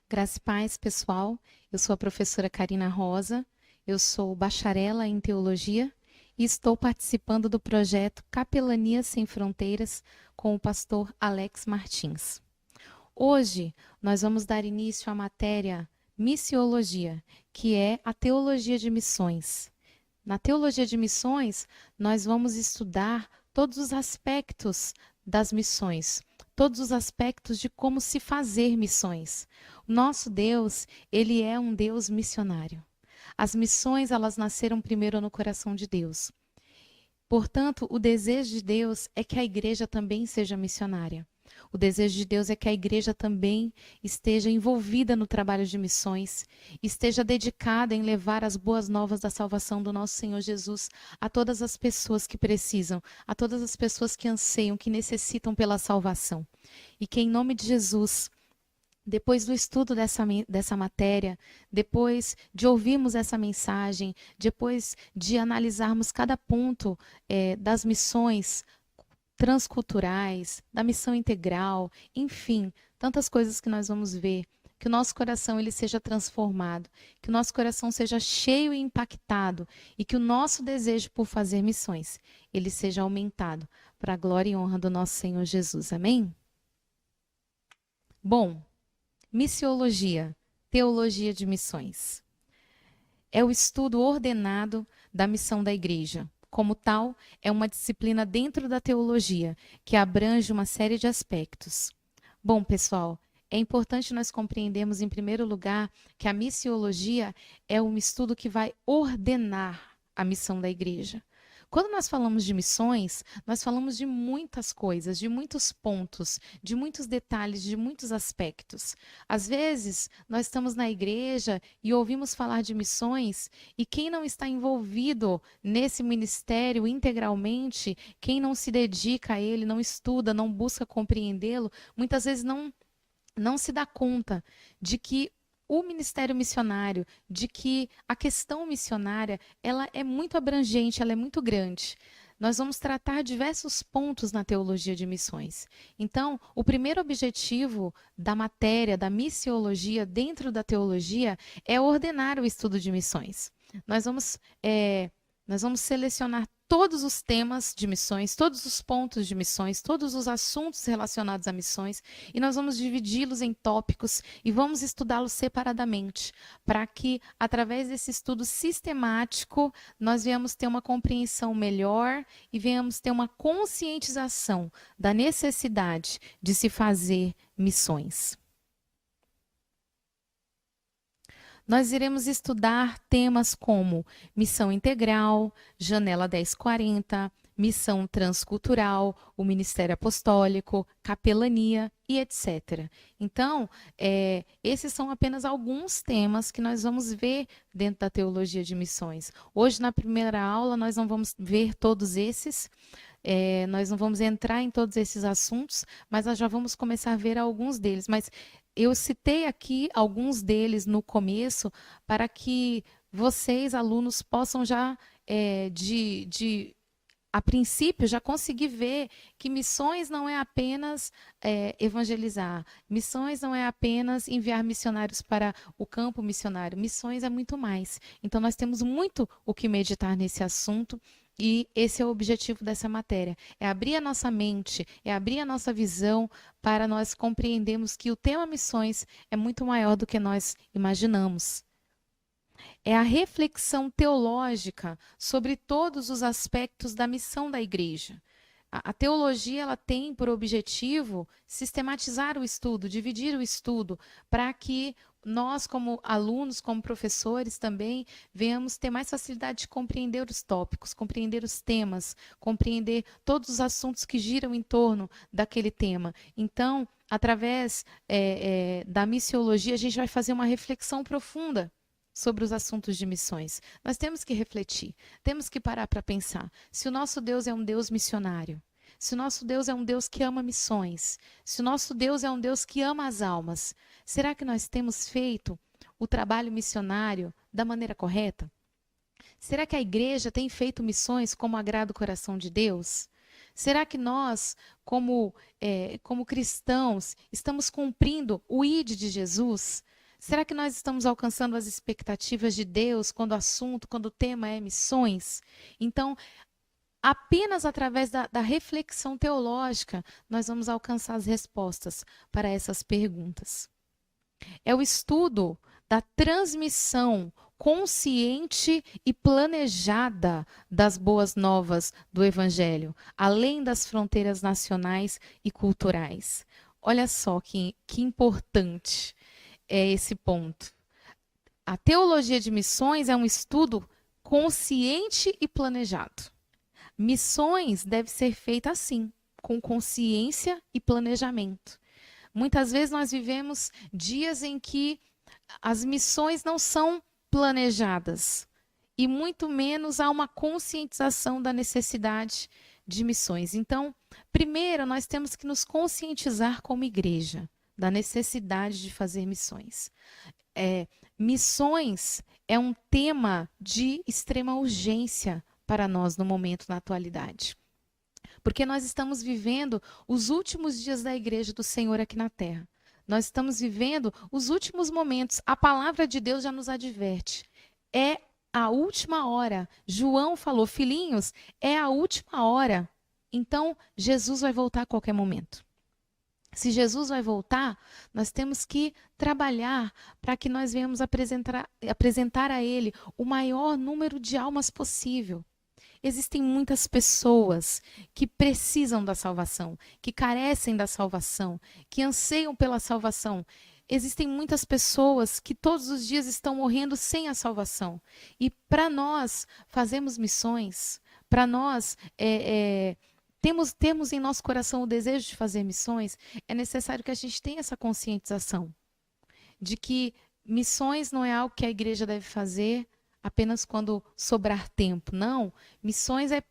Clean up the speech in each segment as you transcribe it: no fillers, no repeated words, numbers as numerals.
Graça e paz, pessoal. Eu sou a professora Karina Rosa, eu sou bacharela em teologia e estou participando do projeto Capelania Sem Fronteiras com o pastor Alex Martins. Hoje nós vamos dar início à matéria Missiologia, que é a teologia de missões. Na teologia de missões, nós vamos estudar todos os aspectos das missões, todos os aspectos de como se fazer missões. O nosso Deus, ele é um Deus missionário. As missões, elas nasceram primeiro no coração de Deus. Portanto, o desejo de Deus é que a igreja também seja missionária. O desejo de Deus é que a igreja também esteja envolvida no trabalho de missões, esteja dedicada em levar as boas novas da salvação do nosso Senhor Jesus a todas as pessoas que precisam, a todas as pessoas que anseiam, que necessitam pela salvação. E que em nome de Jesus, depois do estudo dessa matéria, depois de ouvirmos essa mensagem, depois de analisarmos cada ponto das missões transculturais, da missão integral, enfim, tantas coisas que nós vamos ver, que o nosso coração ele seja transformado, que o nosso coração seja cheio e impactado e que o nosso desejo por fazer missões ele seja aumentado para a glória e honra do nosso Senhor Jesus. Amém? Bom, missiologia, teologia de missões. É o estudo ordenado da missão da igreja. Como tal, é uma disciplina dentro da teologia, que abrange uma série de aspectos. Bom, pessoal, é importante nós compreendermos, em primeiro lugar, que a missiologia é um estudo que vai ordenar a missão da igreja. Quando nós falamos de missões, nós falamos de muitas coisas, de muitos pontos, de muitos detalhes, de muitos aspectos. Às vezes, nós estamos na igreja e ouvimos falar de missões, e quem não está envolvido nesse ministério integralmente, quem não se dedica a ele, não estuda, não busca compreendê-lo, muitas vezes não se dá conta de que o ministério missionário, de que a questão missionária, ela é muito abrangente, ela é muito grande. Nós vamos tratar diversos pontos na teologia de missões. Então, o primeiro objetivo da matéria, da missiologia dentro da teologia, é ordenar o estudo de missões. Nós vamos, nós vamos selecionar todos os temas de missões, todos os pontos de missões, todos os assuntos relacionados a missões, e nós vamos dividi-los em tópicos e vamos estudá-los separadamente, para que, através desse estudo sistemático, nós venhamos ter uma compreensão melhor e venhamos ter uma conscientização da necessidade de se fazer missões. Nós iremos estudar temas como missão integral, janela 1040, missão transcultural, o ministério apostólico, capelania e etc. Então, esses são apenas alguns temas que nós vamos ver dentro da teologia de missões. Hoje, na primeira aula, nós não vamos ver todos esses, nós não vamos entrar em todos esses assuntos, mas nós já vamos começar a ver alguns deles. Mas eu citei aqui alguns deles no começo para que vocês, alunos, possam já, a princípio, já conseguir ver que missões não é apenas evangelizar, missões não é apenas enviar missionários para o campo missionário, missões é muito mais. Então, nós temos muito o que meditar nesse assunto. E esse é o objetivo dessa matéria, é abrir a nossa mente, é abrir a nossa visão para nós compreendermos que o tema missões é muito maior do que nós imaginamos. É a reflexão teológica sobre todos os aspectos da missão da igreja. A teologia ela tem por objetivo sistematizar o estudo, dividir o estudo, para que nós, como alunos, como professores também, venhamos ter mais facilidade de compreender os tópicos, compreender os temas, compreender todos os assuntos que giram em torno daquele tema. Então, através da missiologia, a gente vai fazer uma reflexão profunda sobre os assuntos de missões. Nós temos que refletir, temos que parar para pensar. Se o nosso Deus é um Deus missionário, se o nosso Deus é um Deus que ama missões, se o nosso Deus é um Deus que ama as almas, será que nós temos feito o trabalho missionário da maneira correta? Será que a igreja tem feito missões como agrada o coração de Deus? Será que nós, como cristãos, estamos cumprindo o ID de Jesus? Será que nós estamos alcançando as expectativas de Deus quando o tema é missões? Então, apenas através da reflexão teológica, nós vamos alcançar as respostas para essas perguntas. É o estudo da transmissão consciente e planejada das boas novas do Evangelho, além das fronteiras nacionais e culturais. Olha só que importante é esse ponto. A teologia de missões é um estudo consciente e planejado. Missões deve ser feita assim, com consciência e planejamento. Muitas vezes nós vivemos dias em que as missões não são planejadas e muito menos há uma conscientização da necessidade de missões. Então, primeiro nós temos que nos conscientizar como igreja da necessidade de fazer missões. Missões é um tema de extrema urgência para nós no momento, na atualidade. Porque nós estamos vivendo os últimos dias da igreja do Senhor aqui na terra. Nós estamos vivendo os últimos momentos. A palavra de Deus já nos adverte. É a última hora. João falou, filhinhos, é a última hora. Então, Jesus vai voltar a qualquer momento. Se Jesus vai voltar, nós temos que trabalhar para que nós venhamos apresentar a Ele o maior número de almas possível. Existem muitas pessoas que precisam da salvação, que carecem da salvação, que anseiam pela salvação. Existem muitas pessoas que todos os dias estão morrendo sem a salvação. E para nós fazermos missões, para nós temos em nosso coração o desejo de fazer missões, é necessário que a gente tenha essa conscientização de que missões não é algo que a igreja deve fazer apenas quando sobrar tempo. Não, missões é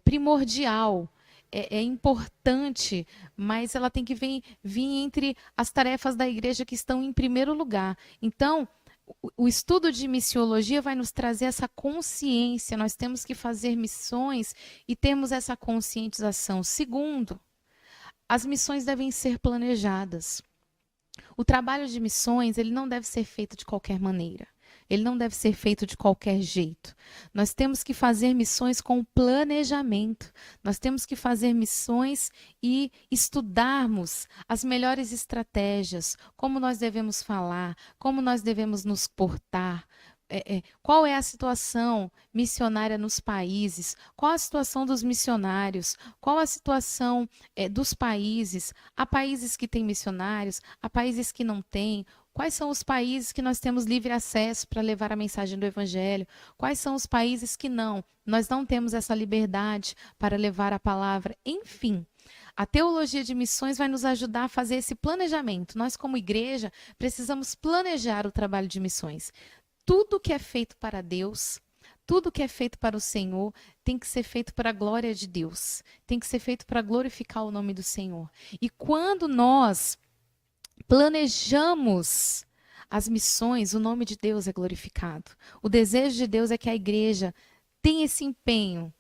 primordial, é importante, mas ela tem que vir entre as tarefas da igreja que estão em primeiro lugar. Então, o estudo de missiologia vai nos trazer essa consciência. Nós temos que fazer missões e termos essa conscientização. Segundo, as missões devem ser planejadas. O trabalho de missões, ele não deve ser feito de qualquer maneira. Ele não deve ser feito de qualquer jeito. Nós temos que fazer missões com planejamento. Nós temos que fazer missões e estudarmos as melhores estratégias, como nós devemos falar, como nós devemos nos portar. Qual é a situação missionária nos países? Qual a situação dos missionários? Qual a situação dos países? Há países que têm missionários, há países que não têm. Quais são os países que nós temos livre acesso para levar a mensagem do Evangelho? Quais são os países que não? Nós não temos essa liberdade para levar a palavra. Enfim, a teologia de missões vai nos ajudar a fazer esse planejamento. Nós, como igreja, precisamos planejar o trabalho de missões. Tudo que é feito para Deus, tudo que é feito para o Senhor, tem que ser feito para a glória de Deus. Tem que ser feito para glorificar o nome do Senhor. E quando nós planejamos as missões, o nome de Deus é glorificado. O desejo de Deus é que a igreja tenha esse empenho,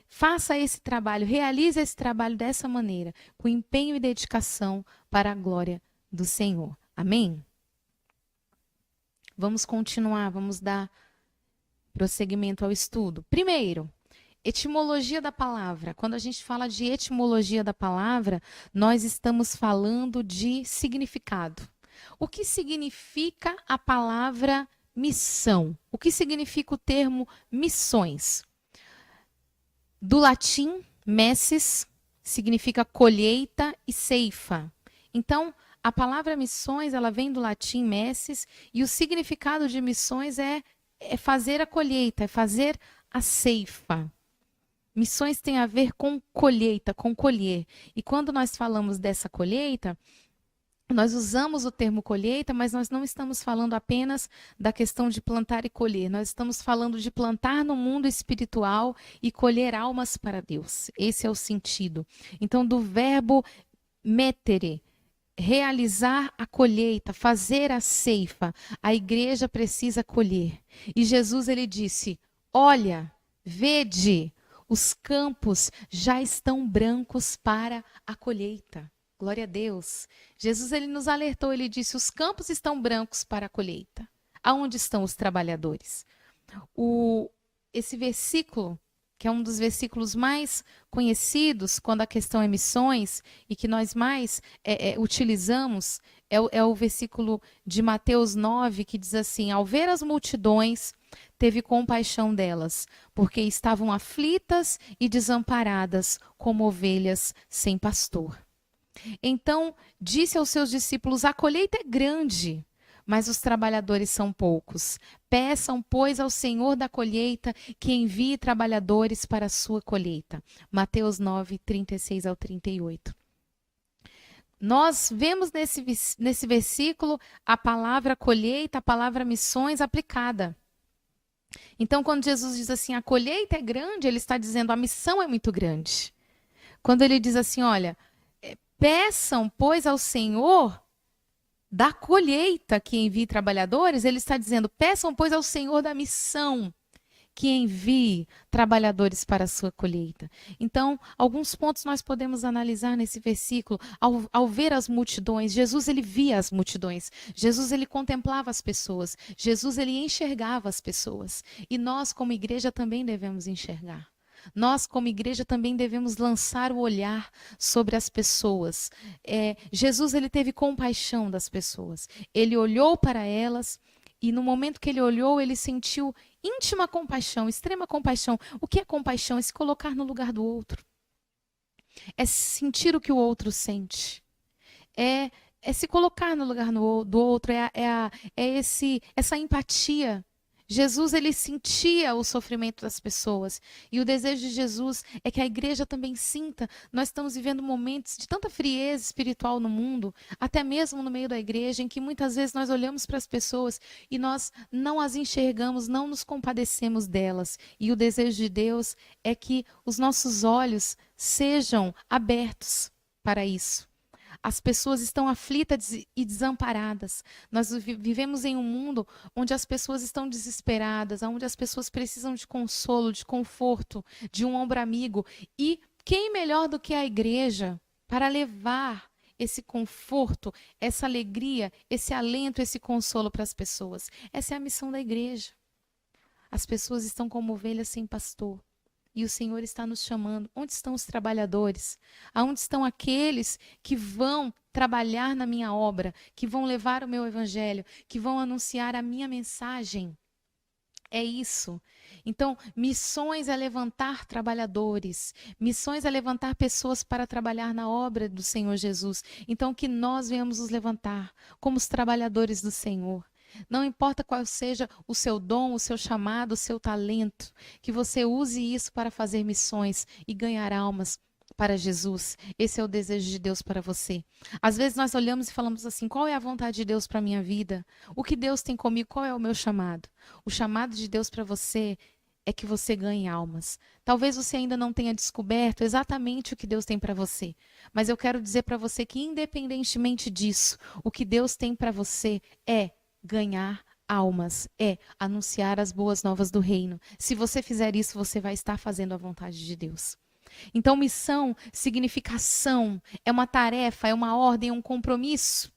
faça esse trabalho, realize esse trabalho dessa maneira, com empenho e dedicação para a glória do Senhor. Amém? Vamos continuar, vamos dar prosseguimento ao estudo. Primeiro, etimologia da palavra. Quando a gente fala de etimologia da palavra, nós estamos falando de significado. O que significa a palavra missão? O que significa o termo missões? Do latim, messes, significa colheita e ceifa. Então, a palavra missões, ela vem do latim messes, e o significado de missões é fazer a colheita, é fazer a ceifa. Missões tem a ver com colheita, com colher. E quando nós falamos dessa colheita, nós usamos o termo colheita, mas nós não estamos falando apenas da questão de plantar e colher. Nós estamos falando de plantar no mundo espiritual e colher almas para Deus. Esse é o sentido. Então, do verbo mettere, realizar a colheita, fazer a ceifa, a igreja precisa colher. E Jesus, ele disse, olha, vede, os campos já estão brancos para a colheita. Glória a Deus. Jesus, ele nos alertou, ele disse, os campos estão brancos para a colheita. Aonde estão os trabalhadores? Esse versículo, que é um dos versículos mais conhecidos quando a questão é missões e que nós mais utilizamos, é o versículo de Mateus 9, que diz assim, ao ver as multidões, teve compaixão delas, porque estavam aflitas e desamparadas como ovelhas sem pastor. Então, disse aos seus discípulos, a colheita é grande, mas os trabalhadores são poucos. Peçam, pois, ao Senhor da colheita que envie trabalhadores para a sua colheita. Mateus 9, 36 ao 38. Nós vemos nesse versículo a palavra colheita, a palavra missões aplicada. Então, quando Jesus diz assim, a colheita é grande, ele está dizendo, a missão é muito grande. Quando ele diz assim, olha, peçam, pois, ao Senhor da colheita que envie trabalhadores, ele está dizendo, peçam, pois, ao Senhor da missão que envie trabalhadores para a sua colheita. Então, alguns pontos nós podemos analisar nesse versículo. Ao ver as multidões, Jesus, ele via as multidões. Jesus, ele contemplava as pessoas. Jesus, ele enxergava as pessoas. E nós, como igreja, também devemos enxergar. Nós, como igreja, também devemos lançar o olhar sobre as pessoas. Jesus, ele teve compaixão das pessoas. Ele olhou para elas e no momento que ele olhou, ele sentiu íntima compaixão, extrema compaixão. O que é compaixão? É se colocar no lugar do outro. É sentir o que o outro sente. É se colocar no lugar do outro. Essa empatia. Jesus, ele sentia o sofrimento das pessoas. E o desejo de Jesus é que a igreja também sinta. Nós estamos vivendo momentos de tanta frieza espiritual no mundo, até mesmo no meio da igreja, em que muitas vezes nós olhamos para as pessoas e nós não as enxergamos, não nos compadecemos delas. E o desejo de Deus é que os nossos olhos sejam abertos para isso. As pessoas estão aflitas e desamparadas. Nós vivemos em um mundo onde as pessoas estão desesperadas, onde as pessoas precisam de consolo, de conforto, de um ombro amigo. E quem melhor do que a igreja para levar esse conforto, essa alegria, esse alento, esse consolo para as pessoas? Essa é a missão da igreja. As pessoas estão como ovelhas sem pastor. E o Senhor está nos chamando. Onde estão os trabalhadores? Aonde estão aqueles que vão trabalhar na minha obra, que vão levar o meu evangelho, que vão anunciar a minha mensagem? É isso. Então, missões é levantar trabalhadores. Missões é levantar pessoas para trabalhar na obra do Senhor Jesus. Então, que nós venhamos nos levantar como os trabalhadores do Senhor. Não importa qual seja o seu dom, o seu chamado, o seu talento, que você use isso para fazer missões e ganhar almas para Jesus. Esse é o desejo de Deus para você. Às vezes nós olhamos e falamos assim, qual é a vontade de Deus para a minha vida? O que Deus tem comigo? Qual é o meu chamado? O chamado de Deus para você é que você ganhe almas. Talvez você ainda não tenha descoberto exatamente o que Deus tem para você, mas eu quero dizer para você que independentemente disso, o que Deus tem para você é ganhar almas, é anunciar as boas novas do reino. Se você fizer isso, você vai estar fazendo a vontade de Deus. Então, missão significa ação, é uma tarefa, é uma ordem, é um compromisso.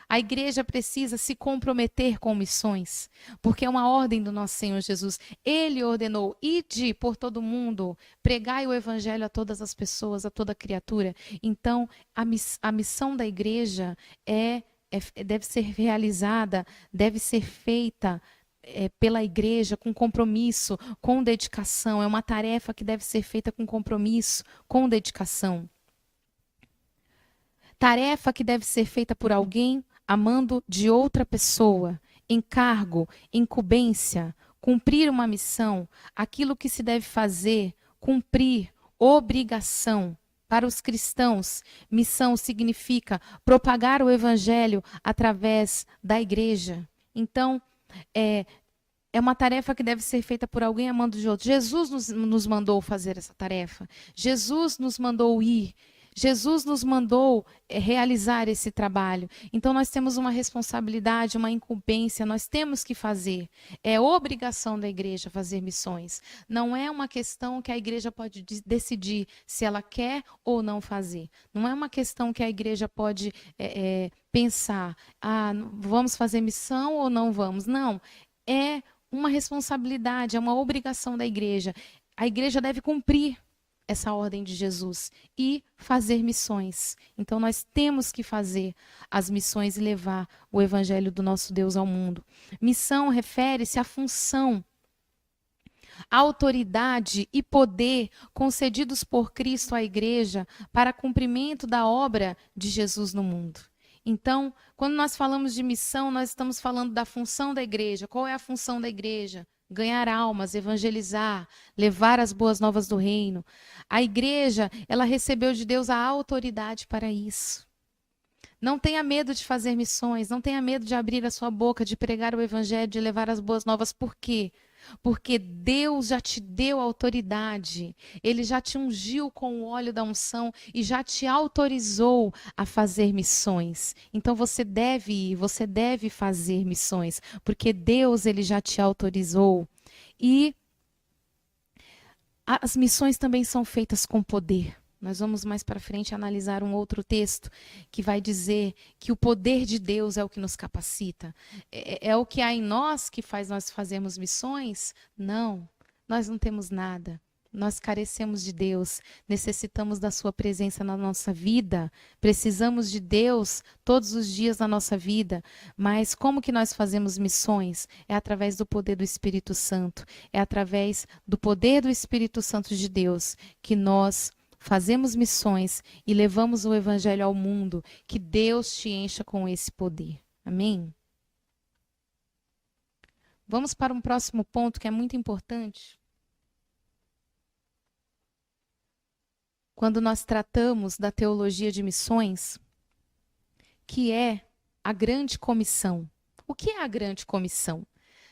A igreja precisa se comprometer com missões, porque é uma ordem do nosso Senhor Jesus. Ele ordenou, ide por todo mundo, pregai o evangelho a todas as pessoas, a toda criatura. Então, a missão da igreja deve ser realizada, deve ser feita pela igreja com compromisso, com dedicação. É uma tarefa que deve ser feita com compromisso, com dedicação. Tarefa que deve ser feita por alguém amando de outra pessoa. Encargo, incumbência, cumprir uma missão, aquilo que se deve fazer, cumprir, obrigação. Para os cristãos, missão significa propagar o evangelho através da igreja. Então, é uma tarefa que deve ser feita por alguém amando de outro. Jesus nos mandou fazer essa tarefa. Jesus nos mandou ir. Jesus nos mandou realizar esse trabalho. Então nós temos uma responsabilidade, uma incumbência, nós temos que fazer. É obrigação da igreja fazer missões. Não é uma questão que a igreja pode decidir se ela quer ou não fazer. Não é uma questão que a igreja pode pensar, vamos fazer missão ou não vamos. Não, é uma responsabilidade, é uma obrigação da igreja. A igreja deve cumprir essa ordem de Jesus e fazer missões. Então nós temos que fazer as missões e levar o evangelho do nosso Deus ao mundo. Missão refere-se à função, à autoridade e poder concedidos por Cristo à igreja para cumprimento da obra de Jesus no mundo. Então, quando nós falamos de missão, nós estamos falando da função da igreja. Qual é a função da igreja? Ganhar almas, evangelizar, levar as boas novas do reino. A igreja, ela recebeu de Deus a autoridade para isso. Não tenha medo de fazer missões, não tenha medo de abrir a sua boca, de pregar o evangelho, de levar as boas novas. Por quê? Porque Deus já te deu autoridade. Ele já te ungiu com o óleo da unção e já te autorizou a fazer missões. Então você deve ir, você deve fazer missões, porque Deus ele já te autorizou. E as missões também são feitas com poder. Nós vamos mais para frente analisar um outro texto que vai dizer que o poder de Deus é o que nos capacita. É o que há em nós que faz nós fazermos missões? Não, nós não temos nada. Nós carecemos de Deus, necessitamos da sua presença na nossa vida, precisamos de Deus todos os dias na nossa vida, mas como que nós fazemos missões? É através do poder do Espírito Santo, é através do poder do Espírito Santo de Deus que nós fazemos missões e levamos o evangelho ao mundo, que Deus te encha com esse poder. Amém? Vamos para um próximo ponto que é muito importante. Quando nós tratamos da teologia de missões, que é a grande comissão. O que é a grande comissão?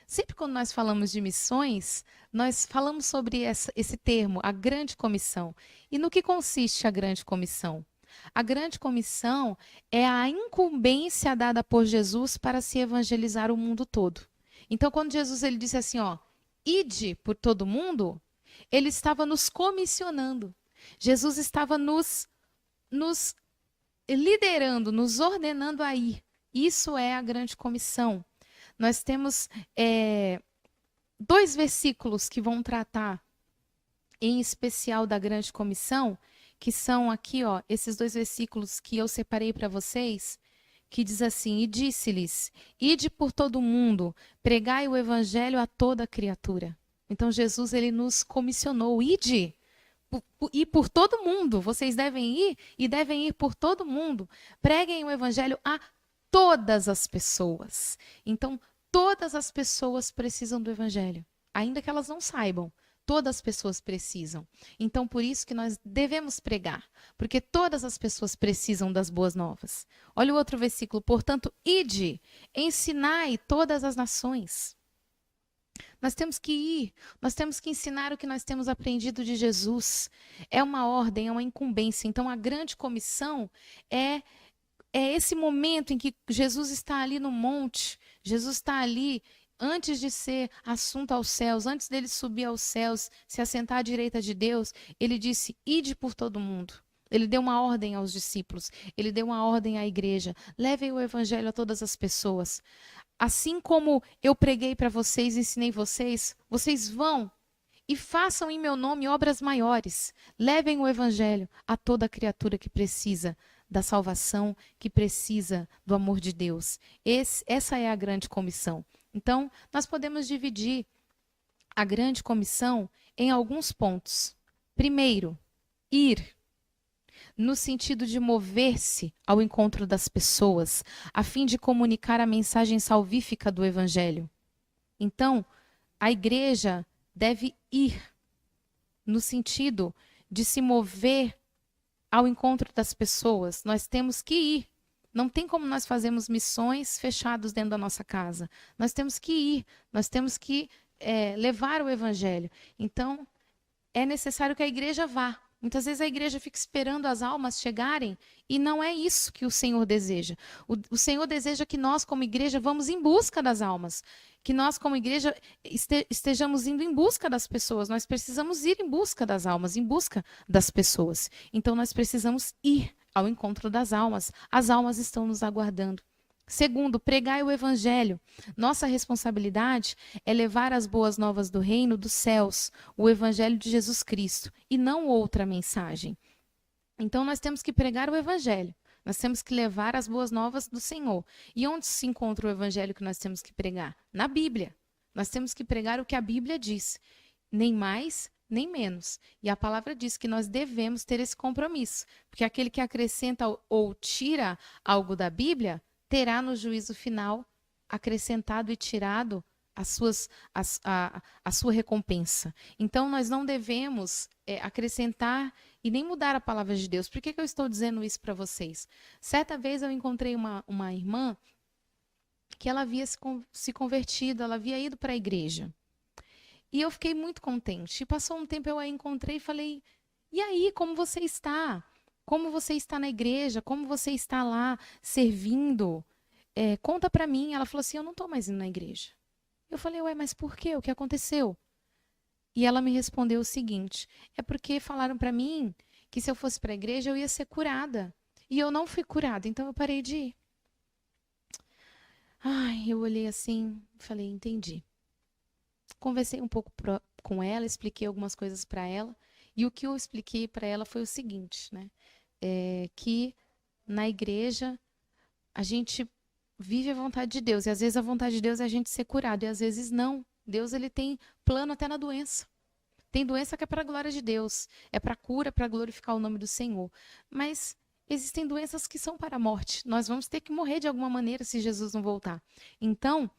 Sempre quando nós falamos de missões, nós falamos sobre esse termo, a grande comissão. E no que consiste a grande comissão? A grande comissão é a incumbência dada por Jesus para se evangelizar o mundo todo. Então, quando Jesus ele disse assim, ide por todo mundo, ele estava nos comissionando. Jesus estava nos liderando, nos ordenando a ir. Isso é a grande comissão. Nós temos 2 versículos que vão tratar em especial da grande comissão, que são aqui, esses 2 versículos que eu separei para vocês, que diz assim, e disse-lhes, ide por todo mundo, pregai o evangelho a toda criatura. Então Jesus ele nos comissionou, ide, ir por todo mundo, vocês devem ir e devem ir por todo mundo, preguem o evangelho a todas as pessoas. Então, todas as pessoas precisam do evangelho, ainda que elas não saibam. Todas as pessoas precisam. Então, por isso que nós devemos pregar, porque todas as pessoas precisam das boas novas. Olha o outro versículo. Portanto, ide, ensinai todas as nações. Nós temos que ir, nós temos que ensinar o que nós temos aprendido de Jesus. É uma ordem, é uma incumbência. Então, a grande comissão é esse momento em que Jesus está ali no monte, Jesus está ali antes de ser assunto aos céus, antes dele subir aos céus, se assentar à direita de Deus, ele disse, ide por todo mundo. Ele deu uma ordem aos discípulos, ele deu uma ordem à igreja, levem o evangelho a todas as pessoas. Assim como eu preguei para vocês, ensinei vocês, vocês vão e façam em meu nome obras maiores. Levem o evangelho a toda criatura que precisa da salvação, que precisa do amor de Deus. Essa é a grande comissão. Então, nós podemos dividir a grande comissão em alguns pontos. Primeiro, ir, no sentido de mover-se ao encontro das pessoas, a fim de comunicar a mensagem salvífica do evangelho. Então, a igreja deve ir, no sentido de se mover ao encontro das pessoas. Nós temos que ir. Não tem como nós fazermos missões fechados dentro da nossa casa. Nós temos que ir, nós temos que levar o evangelho. Então, é necessário que a igreja vá. Muitas vezes a igreja fica esperando as almas chegarem e não é isso que o Senhor deseja. O Senhor deseja que nós, como igreja, vamos em busca das almas. Que nós, como igreja, estejamos indo em busca das pessoas. Nós precisamos ir em busca das almas, em busca das pessoas. Então, nós precisamos ir ao encontro das almas. As almas estão nos aguardando. Segundo, pregai o evangelho. Nossa responsabilidade é levar as boas novas do reino dos céus, o evangelho de Jesus Cristo, e não outra mensagem. Então nós temos que pregar o evangelho. Nós temos que levar as boas novas do Senhor. E onde se encontra o evangelho que nós temos que pregar? Na Bíblia. Nós temos que pregar o que a Bíblia diz, nem mais, nem menos. E a palavra diz que nós devemos ter esse compromisso, porque aquele que acrescenta ou tira algo da Bíblia terá no juízo final acrescentado e tirado a sua recompensa. Então, nós não devemos acrescentar e nem mudar a palavra de Deus. Por que eu estou dizendo isso para vocês? Certa vez eu encontrei uma irmã que ela havia se convertido, ela havia ido para a igreja. E eu fiquei muito contente. E passou um tempo, eu a encontrei e falei, e aí, como você está? Como você está na igreja? Como você está lá servindo? Conta para mim. Ela falou assim, eu não estou mais indo na igreja. Eu falei, ué, mas por quê? O que aconteceu? E ela me respondeu o seguinte, é porque falaram para mim que se eu fosse para a igreja eu ia ser curada. E eu não fui curada, então eu parei de ir. Ai, eu olhei assim, falei, entendi. Conversei um pouco com ela, expliquei algumas coisas para ela. E o que eu expliquei para ela foi o seguinte, né? Que na igreja a gente vive a vontade de Deus. E às vezes a vontade de Deus é a gente ser curado. E às vezes não. Deus ele tem plano até na doença. Tem doença que é para a glória de Deus. É para cura, para glorificar o nome do Senhor. Mas existem doenças que são para a morte. Nós vamos ter que morrer de alguma maneira se Jesus não voltar. Então,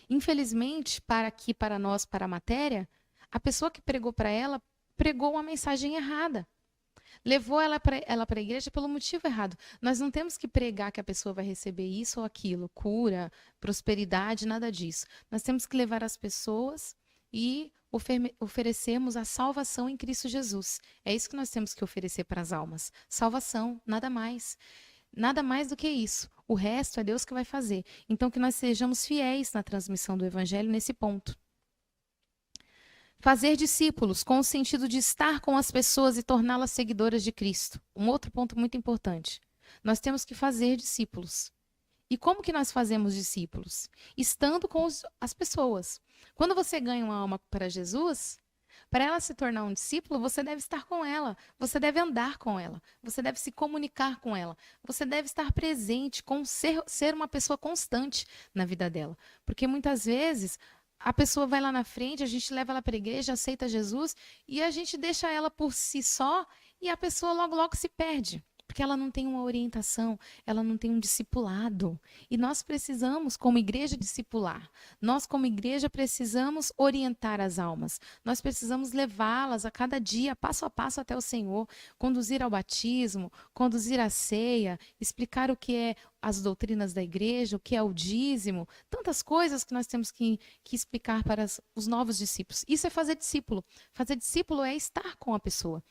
infelizmente, para nós, para a matéria, a pessoa que pregou para ela, pregou uma mensagem errada. Levou ela para a igreja pelo motivo errado. Nós não temos que pregar que a pessoa vai receber isso ou aquilo, cura, prosperidade, nada disso. Nós temos que levar as pessoas e oferecermos a salvação em Cristo Jesus. É isso que nós temos que oferecer para as almas. Salvação, nada mais. Nada mais do que isso. O resto é Deus que vai fazer. Então, que nós sejamos fiéis na transmissão do Evangelho nesse ponto. Fazer discípulos com o sentido de estar com as pessoas e torná-las seguidoras de Cristo. Um outro ponto muito importante. Nós temos que fazer discípulos. E como que nós fazemos discípulos? Estando com as pessoas. Quando você ganha uma alma para Jesus, para ela se tornar um discípulo, você deve estar com ela, você deve andar com ela, você deve se comunicar com ela, você deve estar presente, ser uma pessoa constante na vida dela. Porque muitas vezes a pessoa vai lá na frente, a gente leva ela para a igreja, aceita Jesus e a gente deixa ela por si só e a pessoa logo, logo se perde. Porque ela não tem uma orientação, ela não tem um discipulado. E nós precisamos, como igreja, discipular. Nós, como igreja, precisamos orientar as almas. Nós precisamos levá-las a cada dia, passo a passo até o Senhor, conduzir ao batismo, conduzir à ceia, explicar o que é as doutrinas da igreja, o que é o dízimo, tantas coisas que nós temos que explicar para os novos discípulos. Isso é fazer discípulo. Fazer discípulo é estar com a pessoa.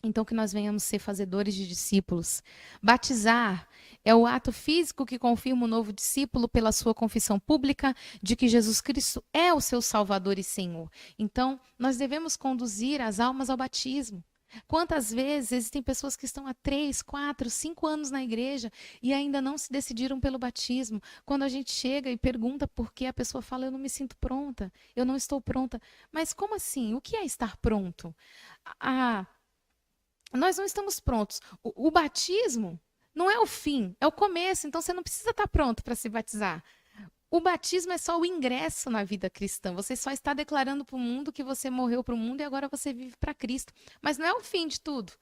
Então, que nós venhamos ser fazedores de discípulos. Batizar é o ato físico que confirma o novo discípulo pela sua confissão pública de que Jesus Cristo é o seu Salvador e Senhor. Então, nós devemos conduzir as almas ao batismo. Quantas vezes existem pessoas que estão há 3, 4, 5 anos na igreja e ainda não se decidiram pelo batismo? Quando a gente chega e pergunta por que, a pessoa fala, eu não me sinto pronta, eu não estou pronta. Mas como assim? O que é estar pronto? Nós não estamos prontos. O batismo não é o fim, é o começo. Então, você não precisa estar pronto para se batizar. O batismo é só o ingresso na vida cristã. Você só está declarando para o mundo que você morreu para o mundo e agora você vive para Cristo. Mas não é o fim de tudo.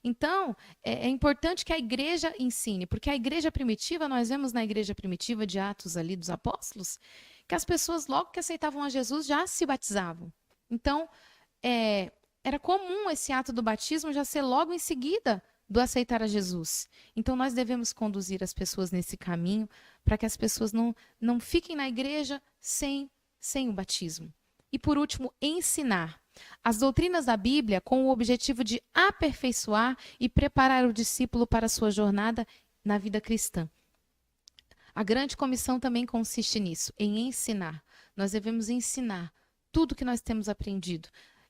Então, é importante que a igreja ensine, porque a igreja primitiva, nós vemos na igreja primitiva de Atos ali dos Apóstolos, que as pessoas logo que aceitavam a Jesus já se batizavam. Então, era comum esse ato do batismo já ser logo em seguida do aceitar a Jesus. Então, nós devemos conduzir as pessoas nesse caminho para que as pessoas não fiquem na igreja sem o batismo. E, por último, ensinar. As doutrinas da Bíblia com o objetivo de aperfeiçoar e preparar o discípulo para a sua jornada na vida cristã. A grande comissão também consiste nisso, em ensinar. Nós devemos ensinar tudo que nós temos aprendido.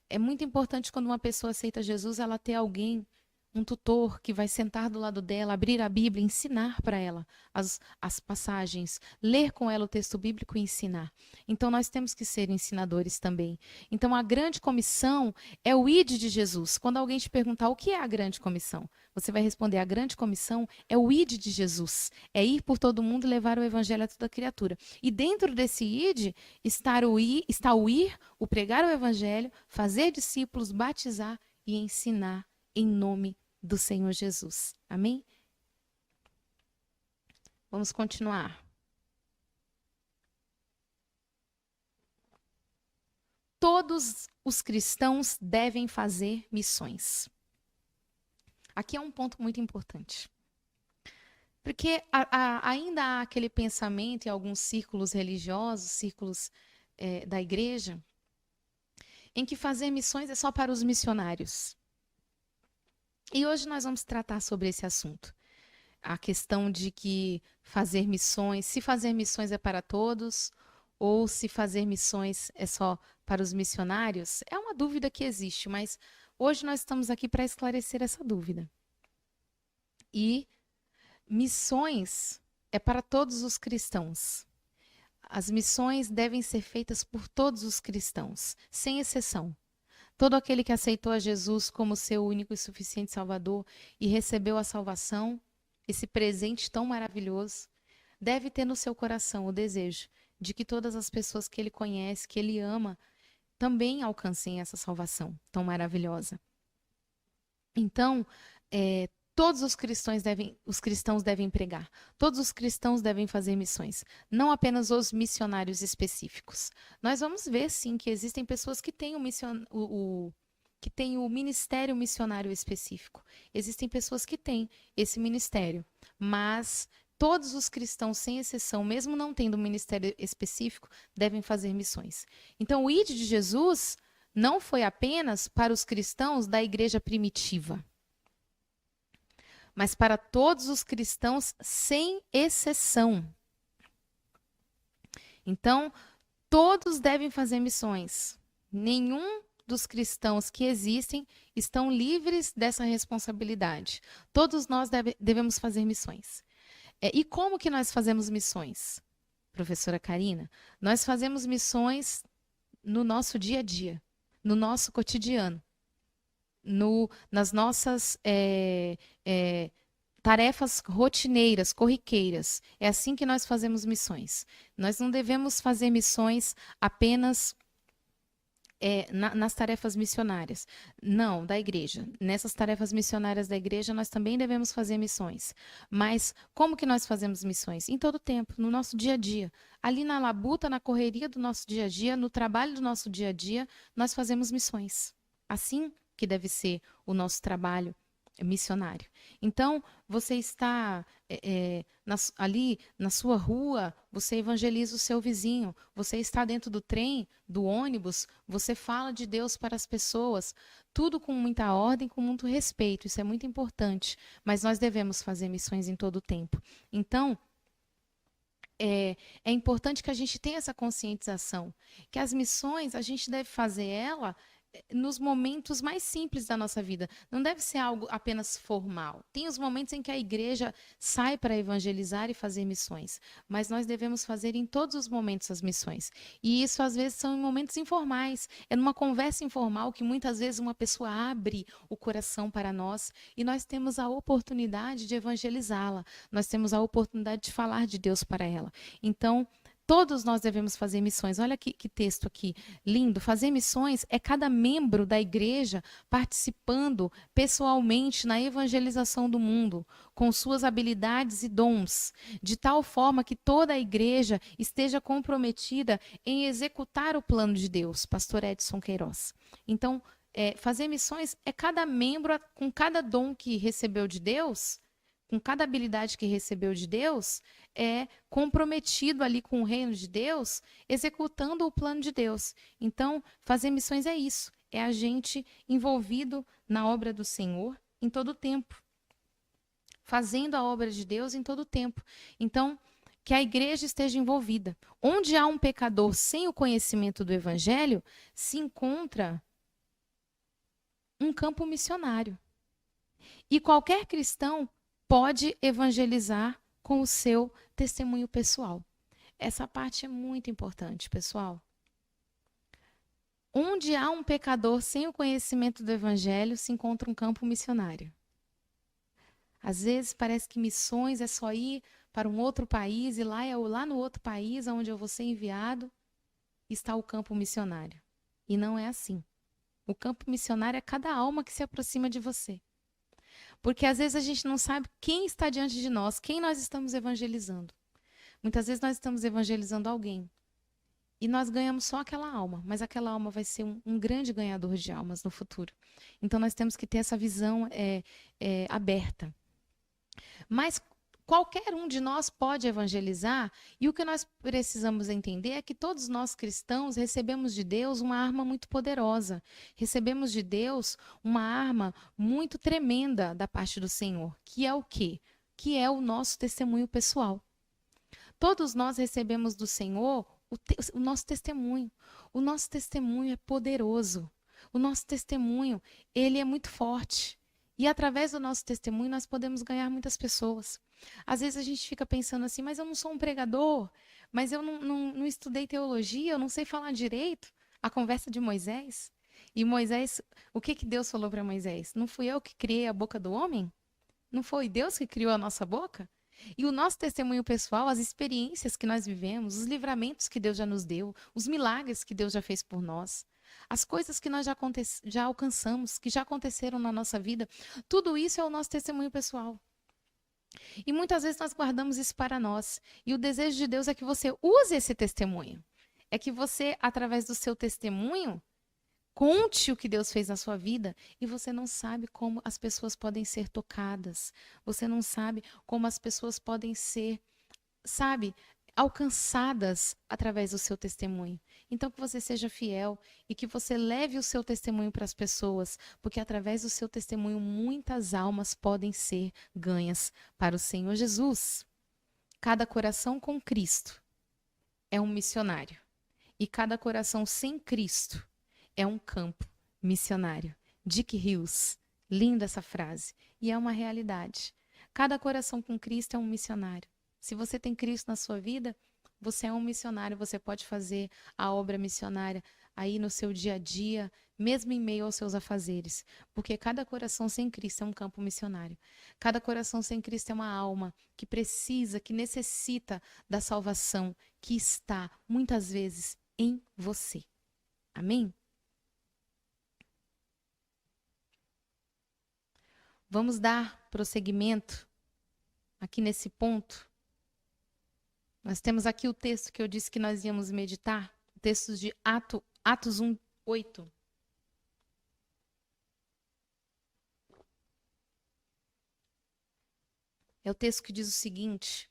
É muito importante quando uma pessoa aceita Jesus, ela ter alguém, um tutor que vai sentar do lado dela, abrir a Bíblia, ensinar para ela as passagens, ler com ela o texto bíblico e ensinar. Então nós temos que ser ensinadores também. Então a grande comissão é o ID de Jesus. Quando alguém te perguntar o que é a grande comissão, você vai responder: a grande comissão é o ID de Jesus. É ir por todo mundo e levar o evangelho a toda criatura. E dentro desse ID está o ir, o pregar o evangelho, fazer discípulos, batizar e ensinar em nome do Senhor Jesus. Amém? Vamos continuar. Todos os cristãos devem fazer missões. Aqui é um ponto muito importante. Porque ainda há aquele pensamento em alguns círculos religiosos, círculos da igreja, em que fazer missões é só para os missionários. E hoje nós vamos tratar sobre esse assunto. A questão de que fazer missões, se fazer missões é para todos, ou se fazer missões é só para os missionários, é uma dúvida que existe, mas hoje nós estamos aqui para esclarecer essa dúvida. E missões é para todos os cristãos. As missões devem ser feitas por todos os cristãos, sem exceção. Todo aquele que aceitou a Jesus como seu único e suficiente Salvador e recebeu a salvação, esse presente tão maravilhoso, deve ter no seu coração o desejo de que todas as pessoas que ele conhece, que ele ama, também alcancem essa salvação tão maravilhosa. Então, todos os cristãos devem pregar. Todos os cristãos devem fazer missões. Não apenas os missionários específicos. Nós vamos ver, sim, que existem pessoas que têm o ministério missionário específico. Existem pessoas que têm esse ministério. Mas todos os cristãos, sem exceção, mesmo não tendo um ministério específico, devem fazer missões. Então, o ID de Jesus não foi apenas para os cristãos da igreja primitiva, mas para todos os cristãos, sem exceção. Então, todos devem fazer missões. Nenhum dos cristãos que existem estão livres dessa responsabilidade. Todos nós devemos fazer missões. E como que nós fazemos missões, professora Karina? Nós fazemos missões no nosso dia a dia, no nosso cotidiano. Nas nossas tarefas rotineiras, corriqueiras. É assim que nós fazemos missões. Nós não devemos fazer missões apenas nas tarefas missionárias. Não, da igreja. Nessas tarefas missionárias da igreja, nós também devemos fazer missões. Mas como que nós fazemos missões? Em todo o tempo, no nosso dia a dia. Ali na labuta, na correria do nosso dia a dia, no trabalho do nosso dia a dia, nós fazemos missões. Assim que deve ser o nosso trabalho missionário. Então, você está ali na sua rua, você evangeliza o seu vizinho, você está dentro do trem, do ônibus, você fala de Deus para as pessoas, tudo com muita ordem, com muito respeito, isso é muito importante, mas nós devemos fazer missões em todo o tempo. Então, é importante que a gente tenha essa conscientização, que as missões, a gente deve fazer ela nos momentos mais simples da nossa vida. Não deve ser algo apenas formal. Tem os momentos em que a igreja sai para evangelizar e fazer missões, mas nós devemos fazer em todos os momentos as missões. E isso, às vezes, são em momentos informais. É numa conversa informal que, muitas vezes, uma pessoa abre o coração para nós e nós temos a oportunidade de evangelizá-la. Nós temos a oportunidade de falar de Deus para ela. Então, todos nós devemos fazer missões. Olha que texto aqui lindo. Fazer missões é cada membro da igreja participando pessoalmente na evangelização do mundo, com suas habilidades e dons, de tal forma que toda a igreja esteja comprometida em executar o plano de Deus. Pastor Edson Queiroz. Então, fazer missões é cada membro, com cada dom que recebeu de Deus, com cada habilidade que recebeu de Deus, comprometido ali com o reino de Deus, executando o plano de Deus. Então, fazer missões é isso, é a gente envolvido na obra do Senhor em todo o tempo, fazendo a obra de Deus em todo o tempo. Então, que a igreja esteja envolvida. Onde há um pecador sem o conhecimento do evangelho, se encontra um campo missionário. E qualquer cristão pode evangelizar com o seu testemunho pessoal. Essa parte é muito importante, pessoal. Onde há um pecador sem o conhecimento do evangelho, se encontra um campo missionário. Às vezes parece que missões é só ir para um outro país e lá no outro país onde eu vou ser enviado está o campo missionário. E não é assim. O campo missionário é cada alma que se aproxima de você. Porque às vezes a gente não sabe quem está diante de nós, quem nós estamos evangelizando. Muitas vezes nós estamos evangelizando alguém e nós ganhamos só aquela alma, mas aquela alma vai ser um grande ganhador de almas no futuro. Então nós temos que ter essa visão aberta. Mas qualquer um de nós pode evangelizar, e o que nós precisamos entender é que todos nós cristãos recebemos de Deus uma arma muito poderosa. Recebemos de Deus uma arma muito tremenda da parte do Senhor, que é o quê? Que é o nosso testemunho pessoal. Todos nós recebemos do Senhor o nosso testemunho. O nosso testemunho é poderoso. O nosso testemunho, ele é muito forte. E através do nosso testemunho nós podemos ganhar muitas pessoas. Às vezes a gente fica pensando assim, mas eu não sou um pregador, mas eu não estudei teologia, eu não sei falar direito. A conversa de Moisés. E Moisés, o que Deus falou para Moisés? Não fui eu que criei a boca do homem? Não foi Deus que criou a nossa boca? E o nosso testemunho pessoal, as experiências que nós vivemos, os livramentos que Deus já nos deu, os milagres que Deus já fez por nós, as coisas que nós já alcançamos, que já aconteceram na nossa vida, tudo isso é o nosso testemunho pessoal. E muitas vezes nós guardamos isso para nós. E o desejo de Deus é que você use esse testemunho. É que você, através do seu testemunho, conte o que Deus fez na sua vida e você não sabe como as pessoas podem ser tocadas. Você não sabe como as pessoas podem ser, alcançadas através do seu testemunho. Então que você seja fiel e que você leve o seu testemunho para as pessoas, porque através do seu testemunho muitas almas podem ser ganhas para o Senhor Jesus. Cada coração com Cristo é um missionário e cada coração sem Cristo é um campo missionário. Dick Hills, linda essa frase. E é uma realidade. Cada coração com Cristo é um missionário. Se você tem Cristo na sua vida, você é um missionário. Você pode fazer a obra missionária aí no seu dia a dia, mesmo em meio aos seus afazeres. Porque cada coração sem Cristo é um campo missionário. Cada coração sem Cristo é uma alma que precisa, que necessita da salvação que está, muitas vezes, em você. Amém? Vamos dar prosseguimento aqui nesse ponto. Nós temos aqui o texto que eu disse que nós íamos meditar, o texto de Atos 1, 8. É o texto que diz o seguinte: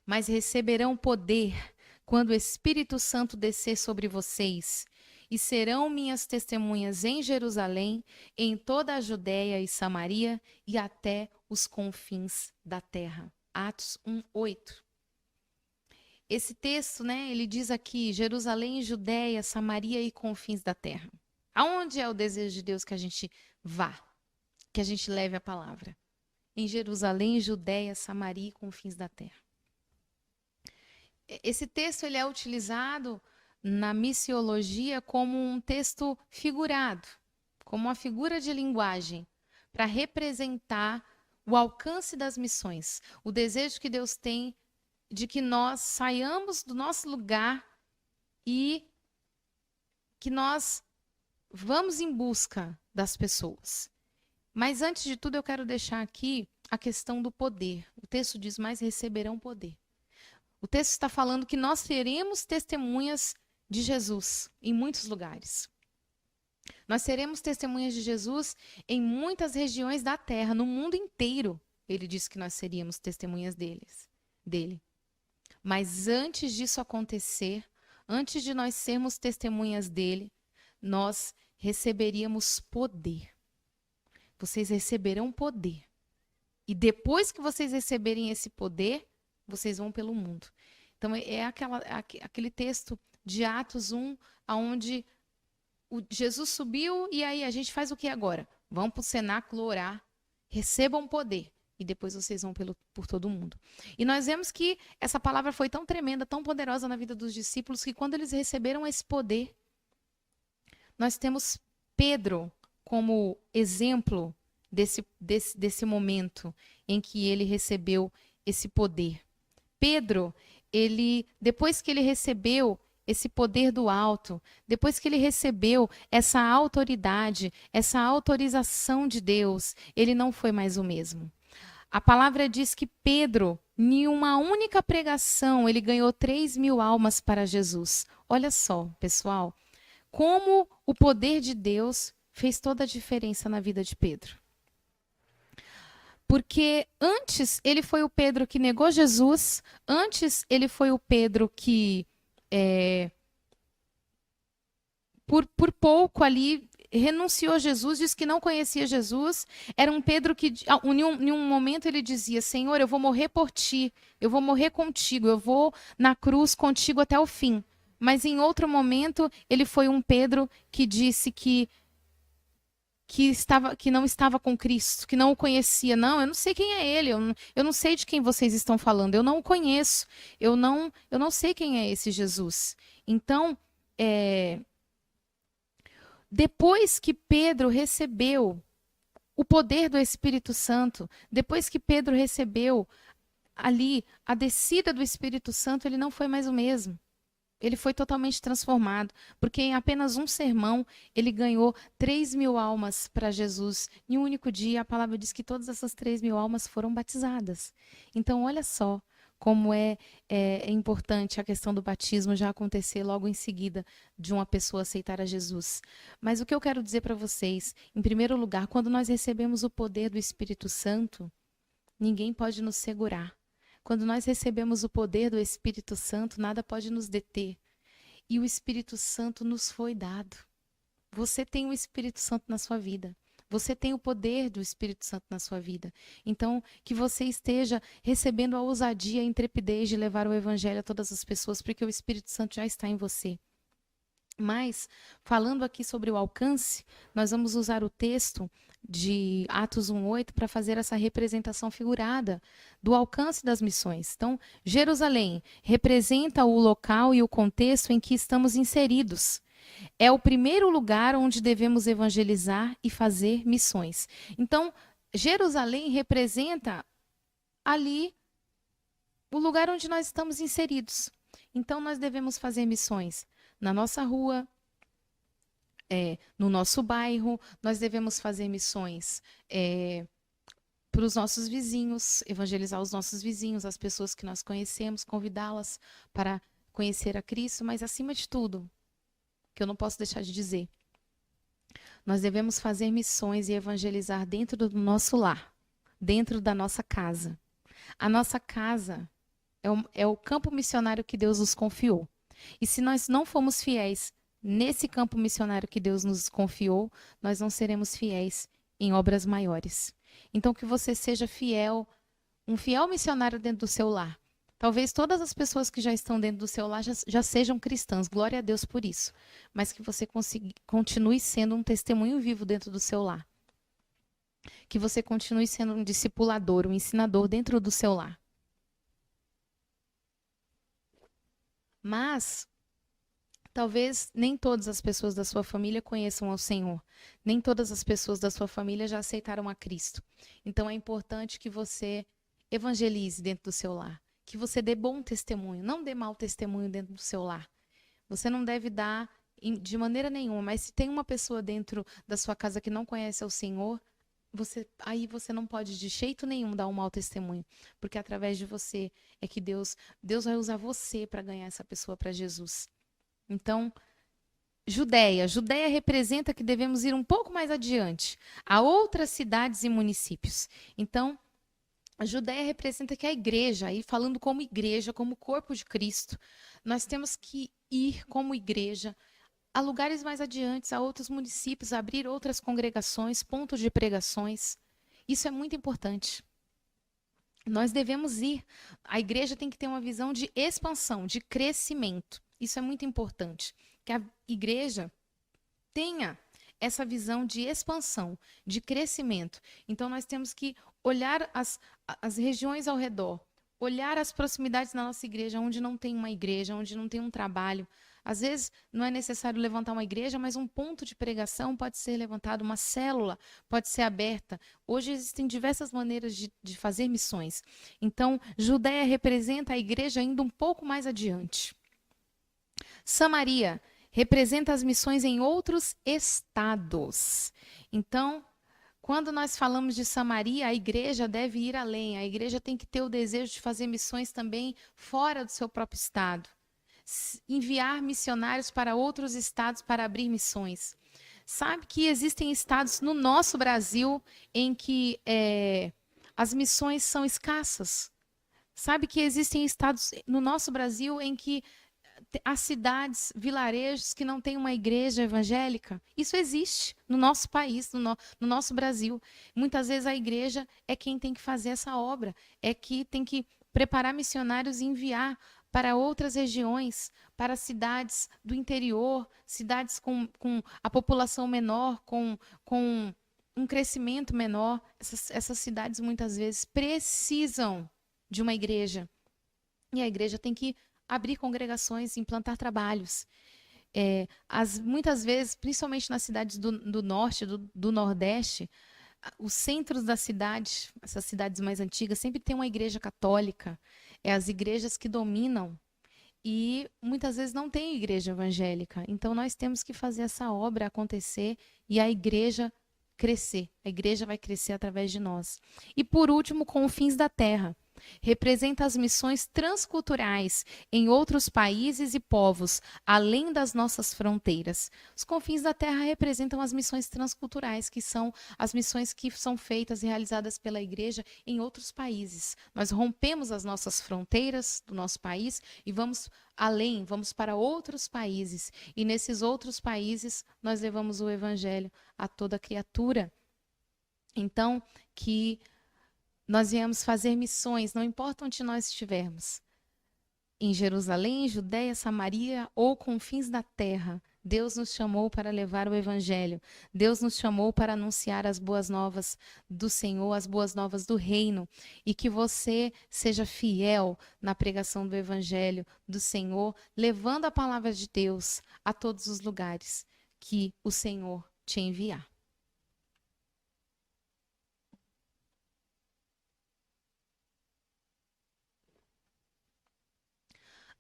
mas receberão poder quando o Espírito Santo descer sobre vocês, e serão minhas testemunhas em Jerusalém, em toda a Judéia e Samaria e até os confins da terra. Atos 1, 8. Esse texto, ele diz aqui, Jerusalém, Judéia, Samaria e confins da terra. Aonde é o desejo de Deus que a gente vá, que a gente leve a palavra? Em Jerusalém, Judéia, Samaria e confins da terra. Esse texto ele é utilizado na missiologia como um texto figurado, como uma figura de linguagem, para representar o alcance das missões, o desejo que Deus tem de que nós saiamos do nosso lugar e que nós vamos em busca das pessoas. Mas antes de tudo eu quero deixar aqui a questão do poder. O texto diz, mas receberão poder. O texto está falando que nós seremos testemunhas de Jesus em muitos lugares. Nós seremos testemunhas de Jesus em muitas regiões da terra, no mundo inteiro. Ele disse que nós seríamos testemunhas dele. Mas antes disso acontecer, antes de nós sermos testemunhas dele, nós receberíamos poder. Vocês receberão poder. E depois que vocês receberem esse poder, vocês vão pelo mundo. Então, aquele texto de Atos 1, onde Jesus subiu e aí a gente faz o que agora? Vão para o cenáculo orar, recebam poder e depois vocês vão por todo mundo. E nós vemos que essa palavra foi tão tremenda, tão poderosa na vida dos discípulos, que quando eles receberam esse poder, nós temos Pedro como exemplo desse momento em que ele recebeu esse poder. Pedro, depois que ele recebeu esse poder do alto, depois que ele recebeu essa autoridade, essa autorização de Deus, ele não foi mais o mesmo. A palavra diz que Pedro, em uma única pregação, ele ganhou 3.000 almas para Jesus. Olha só, pessoal, como o poder de Deus fez toda a diferença na vida de Pedro. Porque antes ele foi o Pedro que negou Jesus, antes ele foi o Pedro que, por pouco ali, renunciou a Jesus, disse que não conhecia Jesus. Era um Pedro que, em um momento, ele dizia: Senhor, eu vou morrer por ti, eu vou morrer contigo, eu vou na cruz contigo até o fim. Mas em outro momento, ele foi um Pedro que disse que não estava com Cristo, que não o conhecia. Não, eu não sei quem é ele, eu não sei de quem vocês estão falando, eu não o conheço, eu não sei quem é esse Jesus. Então, depois que Pedro recebeu o poder do Espírito Santo, depois que Pedro recebeu ali a descida do Espírito Santo, ele não foi mais o mesmo. Ele foi totalmente transformado, porque em apenas um sermão ele ganhou 3.000 almas para Jesus. Em um único dia, a palavra diz que todas essas 3.000 almas foram batizadas. Então, olha só como é importante a questão do batismo já acontecer logo em seguida de uma pessoa aceitar a Jesus. Mas o que eu quero dizer para vocês, em primeiro lugar, quando nós recebemos o poder do Espírito Santo, ninguém pode nos segurar. Quando nós recebemos o poder do Espírito Santo, nada pode nos deter. E o Espírito Santo nos foi dado. Você tem o Espírito Santo na sua vida. Você tem o poder do Espírito Santo na sua vida. Então, que você esteja recebendo a ousadia e a intrepidez de levar o Evangelho a todas as pessoas, porque o Espírito Santo já está em você. Mas, falando aqui sobre o alcance, nós vamos usar o texto de Atos 1:8 para fazer essa representação figurada do alcance das missões. Então, Jerusalém representa o local e o contexto em que estamos inseridos. É o primeiro lugar onde devemos evangelizar e fazer missões. Então, Jerusalém representa ali o lugar onde nós estamos inseridos. Então, nós devemos fazer missões na nossa rua, no nosso bairro, nós devemos fazer missões para os nossos vizinhos, evangelizar os nossos vizinhos, as pessoas que nós conhecemos, convidá-las para conhecer a Cristo, mas acima de tudo, que eu não posso deixar de dizer, nós devemos fazer missões e evangelizar dentro do nosso lar, dentro da nossa casa. A nossa casa é o campo missionário que Deus nos confiou. E se nós não formos fiéis nesse campo missionário que Deus nos confiou, nós não seremos fiéis em obras maiores. Então, que você seja fiel, um fiel missionário dentro do seu lar. Talvez todas as pessoas que já estão dentro do seu lar já sejam cristãs, glória a Deus por isso. Mas que você continue sendo um testemunho vivo dentro do seu lar. Que você continue sendo um discipulador, um ensinador dentro do seu lar. Mas, talvez nem todas as pessoas da sua família conheçam ao Senhor. Nem todas as pessoas da sua família já aceitaram a Cristo. Então, é importante que você evangelize dentro do seu lar. Que você dê bom testemunho, não dê mau testemunho dentro do seu lar. Você não deve dar de maneira nenhuma, mas se tem uma pessoa dentro da sua casa que não conhece ao Senhor, aí você não pode de jeito nenhum dar um mau testemunho, porque através de você é que Deus vai usar você para ganhar essa pessoa para Jesus. Então, Judéia representa que devemos ir um pouco mais adiante, a outras cidades e municípios. Então, a Judéia representa que a igreja, aí falando como igreja, como corpo de Cristo, nós temos que ir como igreja a lugares mais adiantes, a outros municípios, abrir outras congregações, pontos de pregações. Isso é muito importante. Nós devemos ir. A igreja tem que ter uma visão de expansão, de crescimento. Isso é muito importante. Que a igreja tenha essa visão de expansão, de crescimento. Então, nós temos que olhar as regiões ao redor, olhar as proximidades na nossa igreja, onde não tem uma igreja, onde não tem um trabalho. Às vezes, não é necessário levantar uma igreja, mas um ponto de pregação pode ser levantado, uma célula pode ser aberta. Hoje existem diversas maneiras de fazer missões. Então, Judéia representa a igreja indo um pouco mais adiante. Samaria representa as missões em outros estados. Então, quando nós falamos de Samaria, a igreja deve ir além. A igreja tem que ter o desejo de fazer missões também fora do seu próprio estado. Enviar missionários para outros estados para abrir missões. Sabe que existem estados no nosso Brasil em que as missões são escassas. Sabe que existem estados no nosso Brasil em que há cidades, vilarejos que não têm uma igreja evangélica. Isso existe no nosso país, no nosso Brasil. Muitas vezes a igreja é quem tem que fazer essa obra, é que tem que preparar missionários e enviar para outras regiões, para cidades do interior, cidades com a população menor, com um crescimento menor. Essas cidades muitas vezes precisam de uma igreja. E a igreja tem que abrir congregações, implantar trabalhos. Muitas vezes, principalmente nas cidades do norte, do nordeste, os centros da cidade, essas cidades mais antigas, sempre tem uma igreja católica. É as igrejas que dominam. E muitas vezes não tem igreja evangélica. Então nós temos que fazer essa obra acontecer e a igreja crescer. A igreja vai crescer através de nós. E por último, Confins da Terra. Representa as missões transculturais em outros países e povos, além das nossas fronteiras. Os confins da Terra representam as missões transculturais, que são as missões que são feitas e realizadas pela igreja em outros países. Nós rompemos as nossas fronteiras do nosso país e vamos além, vamos para outros países. E nesses outros países nós levamos o evangelho a toda criatura. Então, que nós viemos fazer missões, não importa onde nós estivermos. Em Jerusalém, Judéia, Samaria ou confins da terra, Deus nos chamou para levar o evangelho. Deus nos chamou para anunciar as boas novas do Senhor, as boas novas do reino. E que você seja fiel na pregação do evangelho do Senhor, levando a palavra de Deus a todos os lugares que o Senhor te enviar.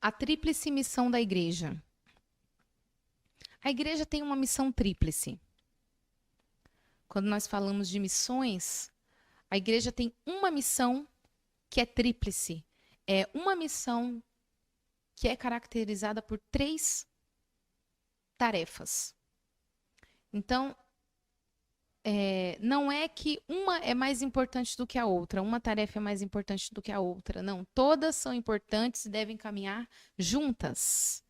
A tríplice missão da igreja. A igreja tem uma missão tríplice. Quando nós falamos de missões, a igreja tem uma missão que é tríplice. É uma missão que é caracterizada por 3 tarefas. Então, não é que uma é mais importante do que a outra, uma tarefa é mais importante do que a outra. Não, todas são importantes e devem caminhar juntas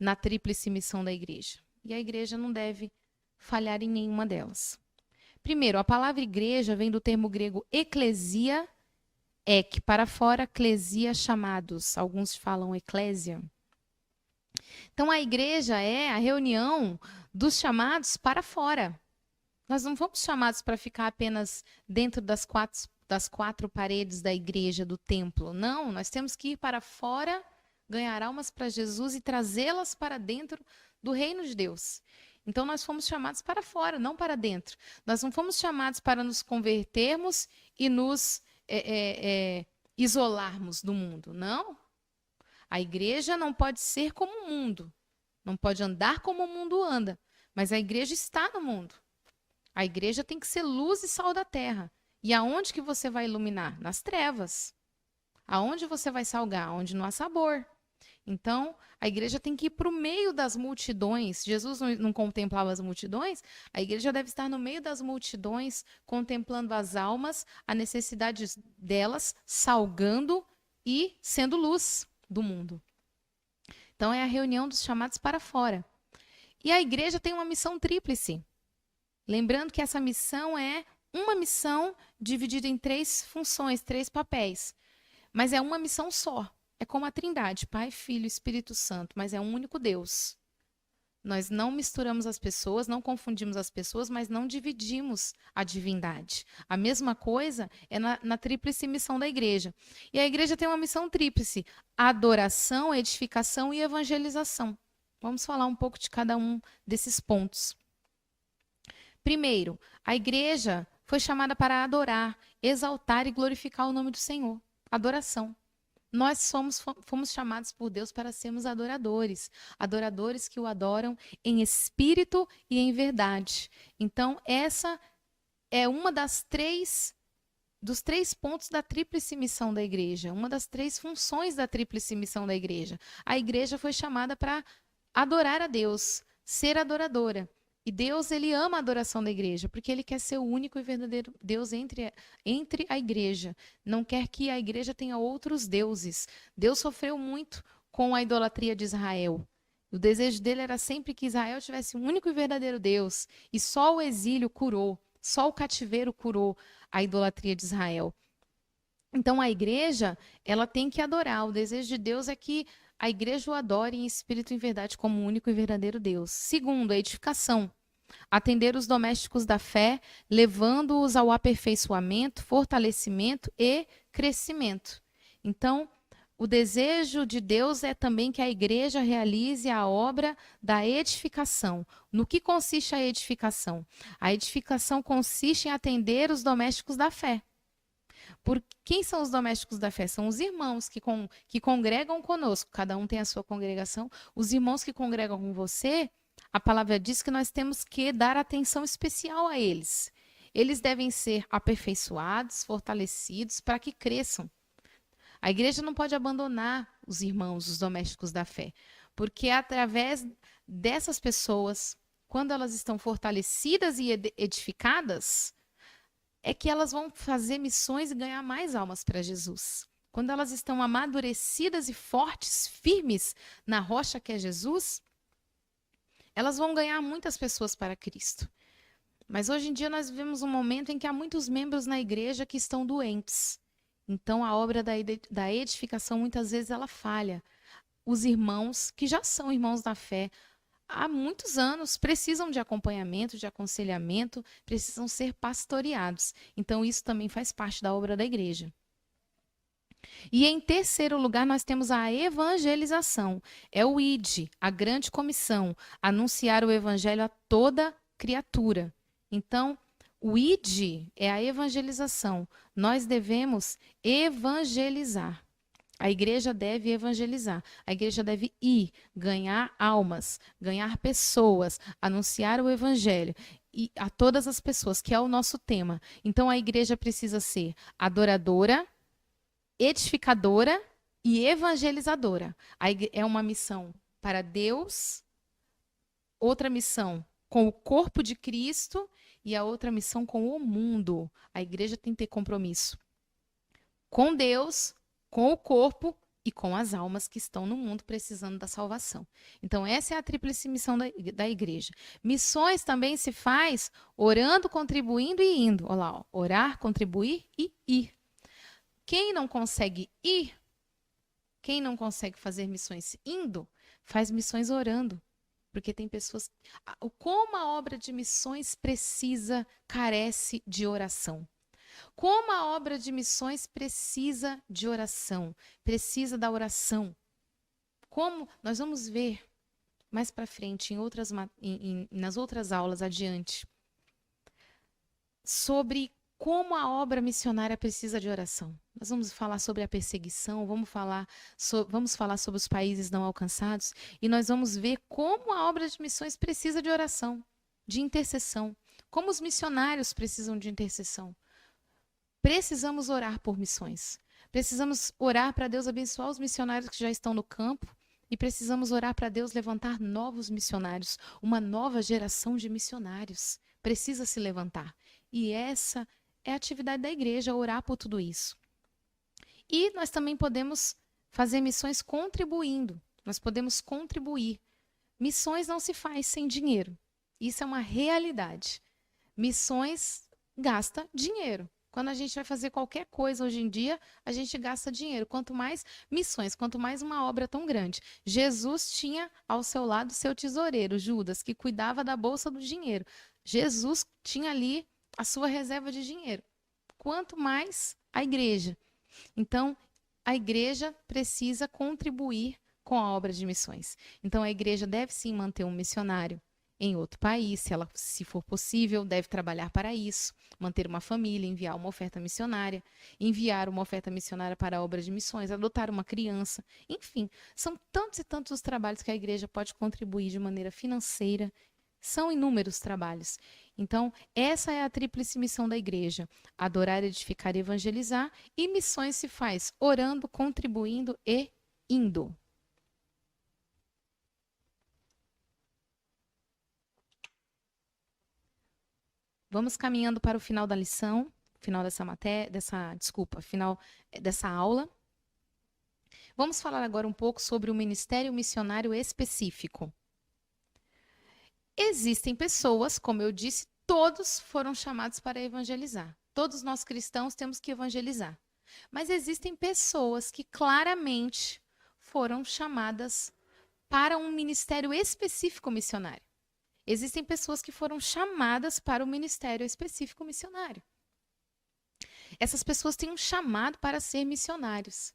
na tríplice missão da igreja. E a igreja não deve falhar em nenhuma delas. Primeiro, a palavra igreja vem do termo grego eclesia, ek, para fora, eclesia, chamados. Alguns falam eclésia. Então, a igreja é a reunião dos chamados para fora. Nós não fomos chamados para ficar apenas dentro das 4 paredes da igreja, do templo. Não, nós temos que ir para fora, ganhar almas para Jesus e trazê-las para dentro do reino de Deus. Então, nós fomos chamados para fora, não para dentro. Nós não fomos chamados para nos convertermos e nos isolarmos do mundo. Não. A igreja não pode ser como o mundo. Não pode andar como o mundo anda. Mas a igreja está no mundo. A igreja tem que ser luz e sal da terra. E aonde que você vai iluminar? Nas trevas. Aonde você vai salgar? Onde não há sabor. Então, a igreja tem que ir para o meio das multidões. Jesus não contemplava as multidões? A igreja deve estar no meio das multidões, contemplando as almas, a necessidade delas, salgando e sendo luz do mundo. Então, é a reunião dos chamados para fora. E a igreja tem uma missão tríplice. Lembrando que essa missão é uma missão dividida em 3 funções, 3 papéis. Mas é uma missão só. É como a Trindade, Pai, Filho e Espírito Santo, mas é um único Deus. Nós não misturamos as pessoas, não confundimos as pessoas, mas não dividimos a divindade. A mesma coisa é na tríplice missão da igreja. E a igreja tem uma missão tríplice: adoração, edificação e evangelização. Vamos falar um pouco de cada um desses pontos. Primeiro, a igreja foi chamada para adorar, exaltar e glorificar o nome do Senhor. Adoração. Nós fomos chamados por Deus para sermos adoradores. Adoradores que o adoram em espírito e em verdade. Então, essa é uma dos 3 pontos da tríplice missão da igreja. Uma das 3 funções da tríplice missão da igreja. A igreja foi chamada para adorar a Deus, ser adoradora. E Deus, ele ama a adoração da igreja, porque ele quer ser o único e verdadeiro Deus entre a igreja. Não quer que a igreja tenha outros deuses. Deus sofreu muito com a idolatria de Israel. O desejo dele era sempre que Israel tivesse um único e verdadeiro Deus. E só o exílio curou, só o cativeiro curou a idolatria de Israel. Então a igreja, ela tem que adorar. O desejo de Deus é que a igreja o adore em espírito e em verdade como o único e verdadeiro Deus. Segundo, a edificação. Atender os domésticos da fé, levando-os ao aperfeiçoamento, fortalecimento e crescimento. Então, o desejo de Deus é também que a igreja realize a obra da edificação. No que consiste a edificação? A edificação consiste em atender os domésticos da fé. Por quem são os domésticos da fé? São os irmãos que congregam conosco. Cada um tem a sua congregação. Os irmãos que congregam com você, a palavra diz que nós temos que dar atenção especial a eles. Eles devem ser aperfeiçoados, fortalecidos, para que cresçam. A igreja não pode abandonar os irmãos, os domésticos da fé, porque através dessas pessoas, quando elas estão fortalecidas e edificadas, é que elas vão fazer missões e ganhar mais almas para Jesus. Quando elas estão amadurecidas e fortes, firmes na rocha que é Jesus, elas vão ganhar muitas pessoas para Cristo. Mas hoje em dia nós vivemos um momento em que há muitos membros na igreja que estão doentes. Então a obra da edificação muitas vezes ela falha. Os irmãos, que já são irmãos da fé, há muitos anos, precisam de acompanhamento, de aconselhamento, precisam ser pastoreados. Então, isso também faz parte da obra da igreja. E em terceiro lugar, nós temos a evangelização. É o ID, a grande comissão, anunciar o evangelho a toda criatura. Então, o ID é a evangelização. Nós devemos evangelizar. A igreja deve evangelizar, a igreja deve ir, ganhar almas, ganhar pessoas, anunciar o evangelho e a todas as pessoas, que é o nosso tema. Então a igreja precisa ser adoradora, edificadora e evangelizadora. É uma missão para Deus, outra missão com o corpo de Cristo e a outra missão com o mundo. A igreja tem que ter compromisso com Deus, com o corpo e com as almas que estão no mundo precisando da salvação. Então, essa é a tríplice missão da igreja. Missões também se faz orando, contribuindo e indo. Olha lá, ó, orar, contribuir e ir. Quem não consegue ir, quem não consegue fazer missões indo, faz missões orando. Porque tem pessoas... Como a obra de missões carece de oração. Como a obra de missões precisa de oração, precisa da oração. Como nós vamos ver mais para frente, nas outras aulas adiante, sobre como a obra missionária precisa de oração. Nós vamos falar sobre a perseguição, vamos falar sobre os países não alcançados, e nós vamos ver como a obra de missões precisa de oração, de intercessão, como os missionários precisam de intercessão. Precisamos orar por missões. Precisamos orar para Deus abençoar os missionários que já estão no campo e precisamos orar para Deus levantar novos missionários. Uma nova geração de missionários precisa se levantar. E essa é a atividade da igreja, orar por tudo isso. E nós também podemos fazer missões contribuindo. Nós podemos contribuir. Missões não se faz sem dinheiro. Isso é uma realidade. Missões gasta dinheiro. Quando a gente vai fazer qualquer coisa hoje em dia, a gente gasta dinheiro. Quanto mais missões, quanto mais uma obra tão grande. Jesus tinha ao seu lado seu tesoureiro, Judas, que cuidava da bolsa do dinheiro. Jesus tinha ali a sua reserva de dinheiro. Quanto mais a igreja. Então, a igreja precisa contribuir com a obra de missões. Então, a igreja deve sim manter um missionário em outro país, se for possível, deve trabalhar para isso, manter uma família, enviar uma oferta missionária, enviar uma oferta missionária para a obra de missões, adotar uma criança, enfim, são tantos e tantos os trabalhos que a igreja pode contribuir de maneira financeira, são inúmeros trabalhos. Então, essa é a tríplice missão da igreja: adorar, edificar e evangelizar, e missões se faz orando, contribuindo e indo. Vamos caminhando para o final da lição, final dessa matéria, final dessa aula. Vamos falar agora um pouco sobre o ministério missionário específico. Existem pessoas, como eu disse, todos foram chamados para evangelizar. Todos nós cristãos temos que evangelizar. Mas existem pessoas que claramente foram chamadas para um ministério específico missionário. Existem pessoas que foram chamadas para o ministério específico missionário. Essas pessoas têm um chamado para ser missionários.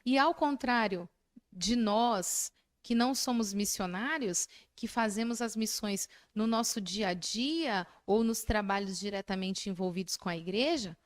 E ao contrário de nós, que não somos missionários, que fazemos as missões no nosso dia a dia ou nos trabalhos diretamente envolvidos com a igreja,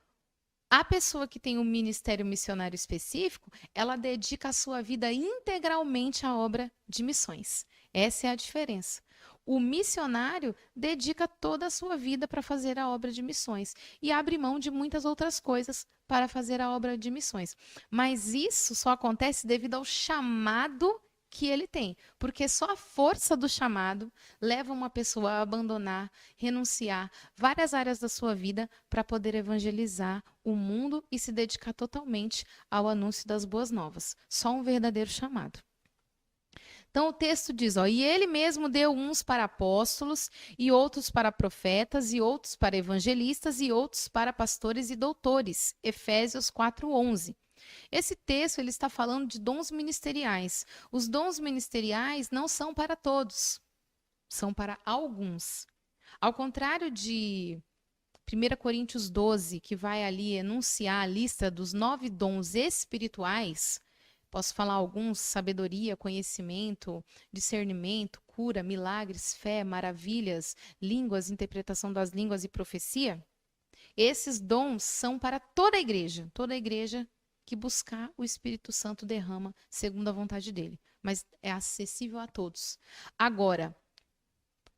a pessoa que tem um ministério missionário específico, ela dedica a sua vida integralmente à obra de missões. Essa é a diferença. O missionário dedica toda a sua vida para fazer a obra de missões e abre mão de muitas outras coisas para fazer a obra de missões. Mas isso só acontece devido ao chamado que ele tem, porque só a força do chamado leva uma pessoa a abandonar, renunciar várias áreas da sua vida para poder evangelizar o mundo e se dedicar totalmente ao anúncio das boas novas. Só um verdadeiro chamado. Então o texto diz, e ele mesmo deu uns para apóstolos, e outros para profetas, e outros para evangelistas, e outros para pastores e doutores. Efésios 4:11. Esse texto ele está falando de dons ministeriais. Os dons ministeriais não são para todos, são para alguns. Ao contrário de 1 Coríntios 12, que vai ali enunciar a lista dos 9 dons espirituais, posso falar alguns: sabedoria, conhecimento, discernimento, cura, milagres, fé, maravilhas, línguas, interpretação das línguas e profecia. Esses dons são para toda a igreja que buscar o Espírito Santo derrama segundo a vontade dele, mas é acessível a todos. Agora,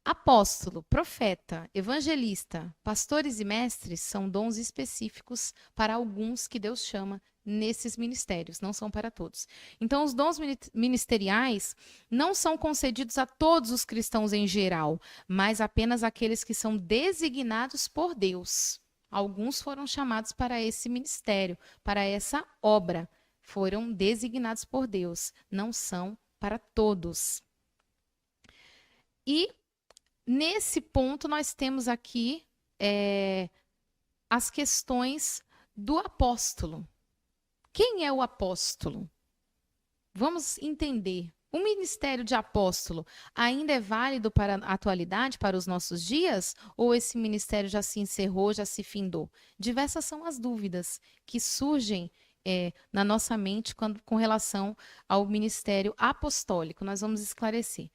apóstolo, profeta, evangelista, pastores e mestres são dons específicos para alguns que Deus chama nesses ministérios, não são para todos. Então, os dons ministeriais não são concedidos a todos os cristãos em geral, mas apenas àqueles que são designados por Deus. Alguns foram chamados para esse ministério, para essa obra. Foram designados por Deus, não são para todos. E nesse ponto nós temos aqui as questões do apóstolo. Quem é o apóstolo? Vamos entender. O ministério de apóstolo ainda é válido para a atualidade, para os nossos dias? Ou esse ministério já se encerrou, já se findou? Diversas são as dúvidas que surgem na nossa mente com relação ao ministério apostólico. Nós vamos esclarecer.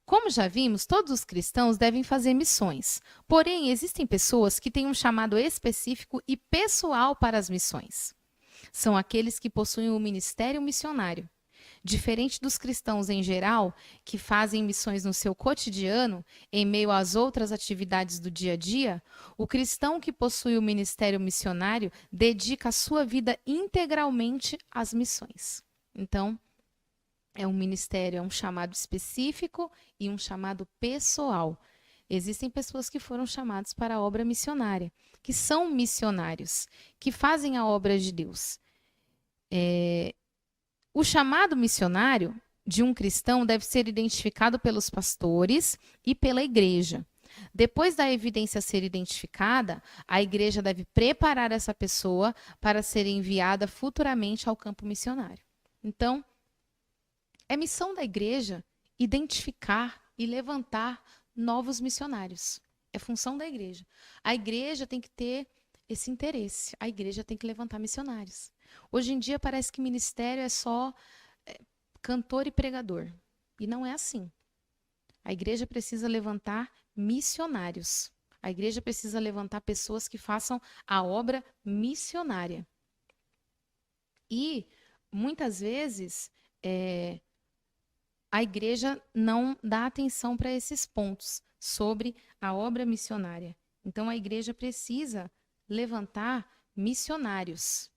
Como já vimos, todos os cristãos devem fazer missões. Porém, existem pessoas que têm um chamado específico e pessoal para as missões. São aqueles que possuem o ministério missionário. Diferente dos cristãos em geral, que fazem missões no seu cotidiano, em meio às outras atividades do dia a dia, o cristão que possui o ministério missionário dedica a sua vida integralmente às missões. Então, é um ministério, é um chamado específico e um chamado pessoal. Existem pessoas que foram chamadas para a obra missionária, que são missionários, que fazem a obra de Deus. O chamado missionário de um cristão deve ser identificado pelos pastores e pela igreja. Depois da evidência ser identificada, a igreja deve preparar essa pessoa para ser enviada futuramente ao campo missionário. Então, é missão da igreja identificar e levantar novos missionários. É função da igreja. A igreja tem que ter esse interesse. A igreja tem que levantar missionários. Hoje em dia parece que ministério é só cantor e pregador. E não é assim. A igreja precisa levantar missionários. A igreja precisa levantar pessoas que façam a obra missionária. E, muitas vezes, a igreja não dá atenção para esses pontos sobre a obra missionária. Então, a igreja precisa levantar missionários.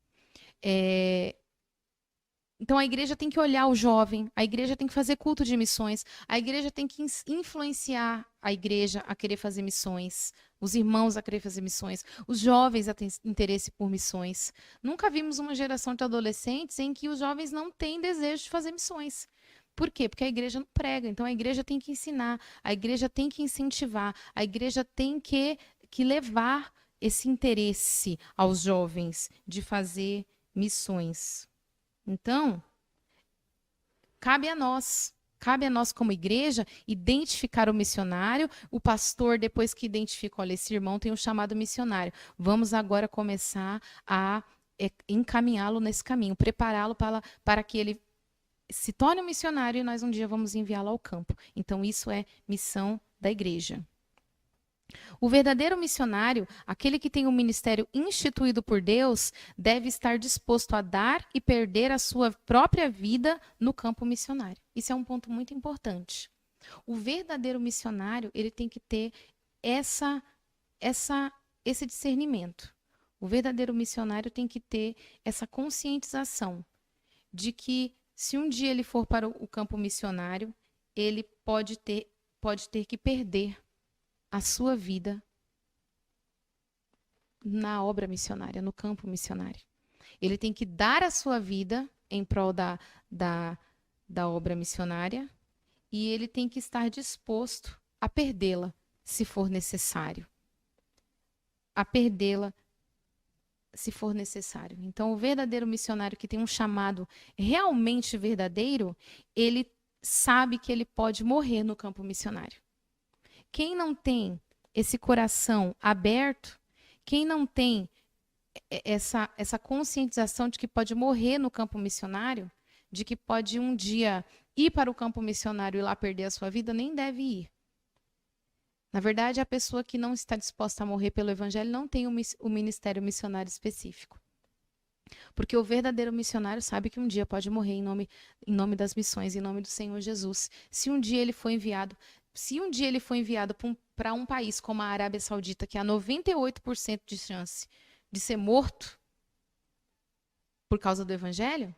Então, a igreja tem que olhar o jovem, a igreja tem que fazer culto de missões, a igreja tem que influenciar a igreja a querer fazer missões, os irmãos a querer fazer missões, os jovens a ter interesse por missões. Nunca vimos uma geração de adolescentes em que os jovens não têm desejo de fazer missões. Por quê? Porque a igreja não prega. Então, a igreja tem que ensinar, a igreja tem que incentivar, a igreja tem que levar esse interesse aos jovens de fazer missões. Então, cabe a nós como igreja identificar o missionário. O pastor, depois que identifica, olha, esse irmão tem um chamado missionário. Vamos agora começar a encaminhá-lo nesse caminho, prepará-lo para que ele se torne um missionário e nós um dia vamos enviá-lo ao campo. Então, isso é missão da igreja. O verdadeiro missionário, aquele que tem um ministério instituído por Deus, deve estar disposto a dar e perder a sua própria vida no campo missionário. Isso é um ponto muito importante. O verdadeiro missionário, ele tem que ter esse discernimento. O verdadeiro missionário tem que ter essa conscientização de que se um dia ele for para o campo missionário, ele pode ter que perder a sua vida na obra missionária, no campo missionário. Ele tem que dar a sua vida em prol da obra missionária e ele tem que estar disposto a perdê-la, se for necessário. A perdê-la, se for necessário. Então, o verdadeiro missionário que tem um chamado realmente verdadeiro, ele sabe que ele pode morrer no campo missionário. Quem não tem esse coração aberto, quem não tem essa conscientização de que pode morrer no campo missionário, de que pode um dia ir para o campo missionário e lá perder a sua vida, nem deve ir. Na verdade, a pessoa que não está disposta a morrer pelo evangelho não tem o ministério missionário específico. Porque o verdadeiro missionário sabe que um dia pode morrer em nome das missões, em nome do Senhor Jesus. Se um dia ele for enviado para um país como a Arábia Saudita, que há 98% de chance de ser morto por causa do evangelho,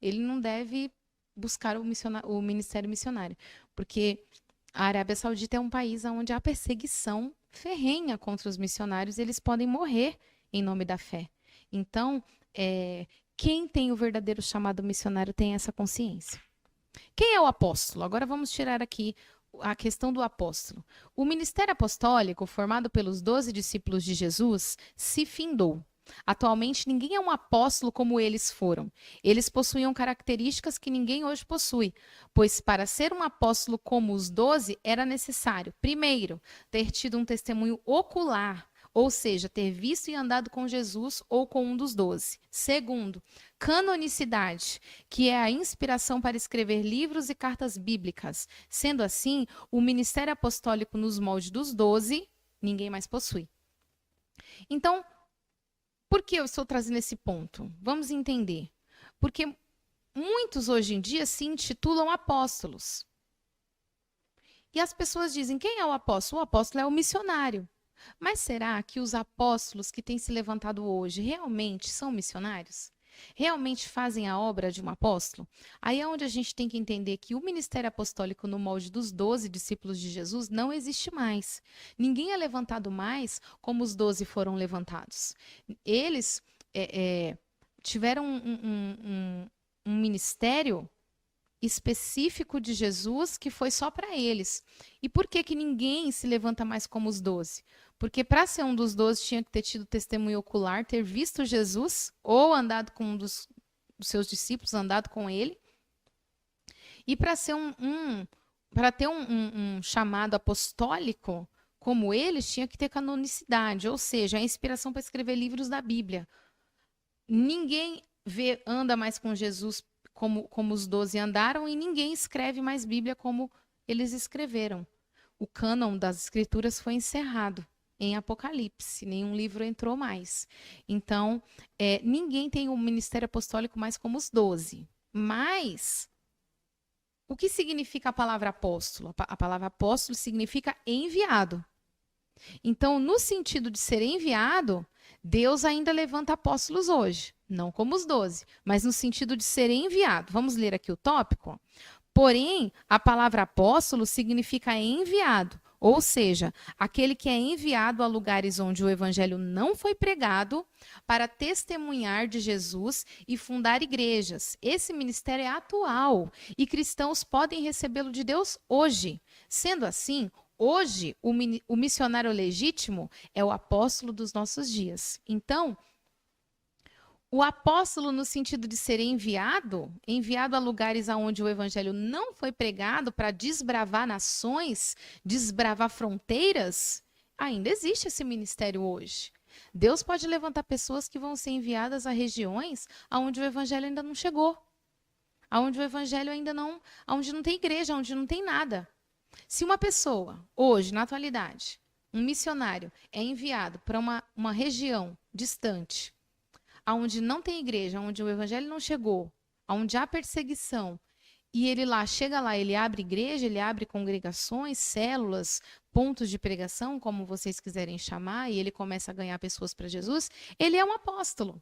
ele não deve buscar o ministério missionário. Porque a Arábia Saudita é um país onde há perseguição ferrenha contra os missionários e eles podem morrer em nome da fé. Então, quem tem o verdadeiro chamado missionário tem essa consciência. Quem é o apóstolo? Agora vamos tirar aqui a questão do apóstolo. O ministério apostólico, formado pelos 12 discípulos de Jesus, se findou. Atualmente, ninguém é um apóstolo como eles foram. Eles possuíam características que ninguém hoje possui, pois para ser um apóstolo como os 12, era necessário, primeiro, ter tido um testemunho ocular, ou seja, ter visto e andado com Jesus ou com um dos 12. Segundo, canonicidade, que é a inspiração para escrever livros e cartas bíblicas. Sendo assim, o ministério apostólico nos moldes dos 12, ninguém mais possui. Então, por que eu estou trazendo esse ponto? Vamos entender. Porque muitos hoje em dia se intitulam apóstolos. E as pessoas dizem, quem é o apóstolo? O apóstolo é o missionário. Mas será que os apóstolos que têm se levantado hoje realmente são missionários? Realmente fazem a obra de um apóstolo? Aí é onde a gente tem que entender que o ministério apostólico no molde dos 12 discípulos de Jesus não existe mais. Ninguém é levantado mais como os 12 foram levantados. Eles tiveram um ministério específico de Jesus que foi só para eles. E por que que ninguém se levanta mais como os 12? Porque para ser um dos 12 tinha que ter tido testemunho ocular, ter visto Jesus ou andado com um dos seus discípulos, andado com ele. E para ser para ter um chamado apostólico como eles, tinha que ter canonicidade, ou seja, a inspiração para escrever livros da Bíblia. Ninguém anda mais com Jesus como os 12 andaram e ninguém escreve mais Bíblia como eles escreveram. O cânon das escrituras foi encerrado em Apocalipse, nenhum livro entrou mais. Então, ninguém tem um ministério apostólico mais como os 12. Mas, o que significa a palavra apóstolo? A palavra apóstolo significa enviado. Então, no sentido de ser enviado, Deus ainda levanta apóstolos hoje, não como os 12, mas no sentido de ser enviado. Vamos ler aqui o tópico? Porém, a palavra apóstolo significa enviado, ou seja, aquele que é enviado a lugares onde o evangelho não foi pregado para testemunhar de Jesus e fundar igrejas. Esse ministério é atual e cristãos podem recebê-lo de Deus hoje. Sendo assim, hoje, o missionário legítimo é o apóstolo dos nossos dias. Então, o apóstolo, no sentido de ser enviado a lugares onde o evangelho não foi pregado para desbravar nações, desbravar fronteiras, ainda existe esse ministério hoje. Deus pode levantar pessoas que vão ser enviadas a regiões onde o evangelho ainda não chegou, onde o evangelho ainda não, onde não tem igreja, onde não tem nada. Se uma pessoa, hoje, na atualidade, um missionário é enviado para uma região distante, onde não tem igreja, onde o evangelho não chegou, onde há perseguição, e ele chega lá, ele abre igreja, ele abre congregações, células, pontos de pregação, como vocês quiserem chamar, e ele começa a ganhar pessoas para Jesus, ele é um apóstolo.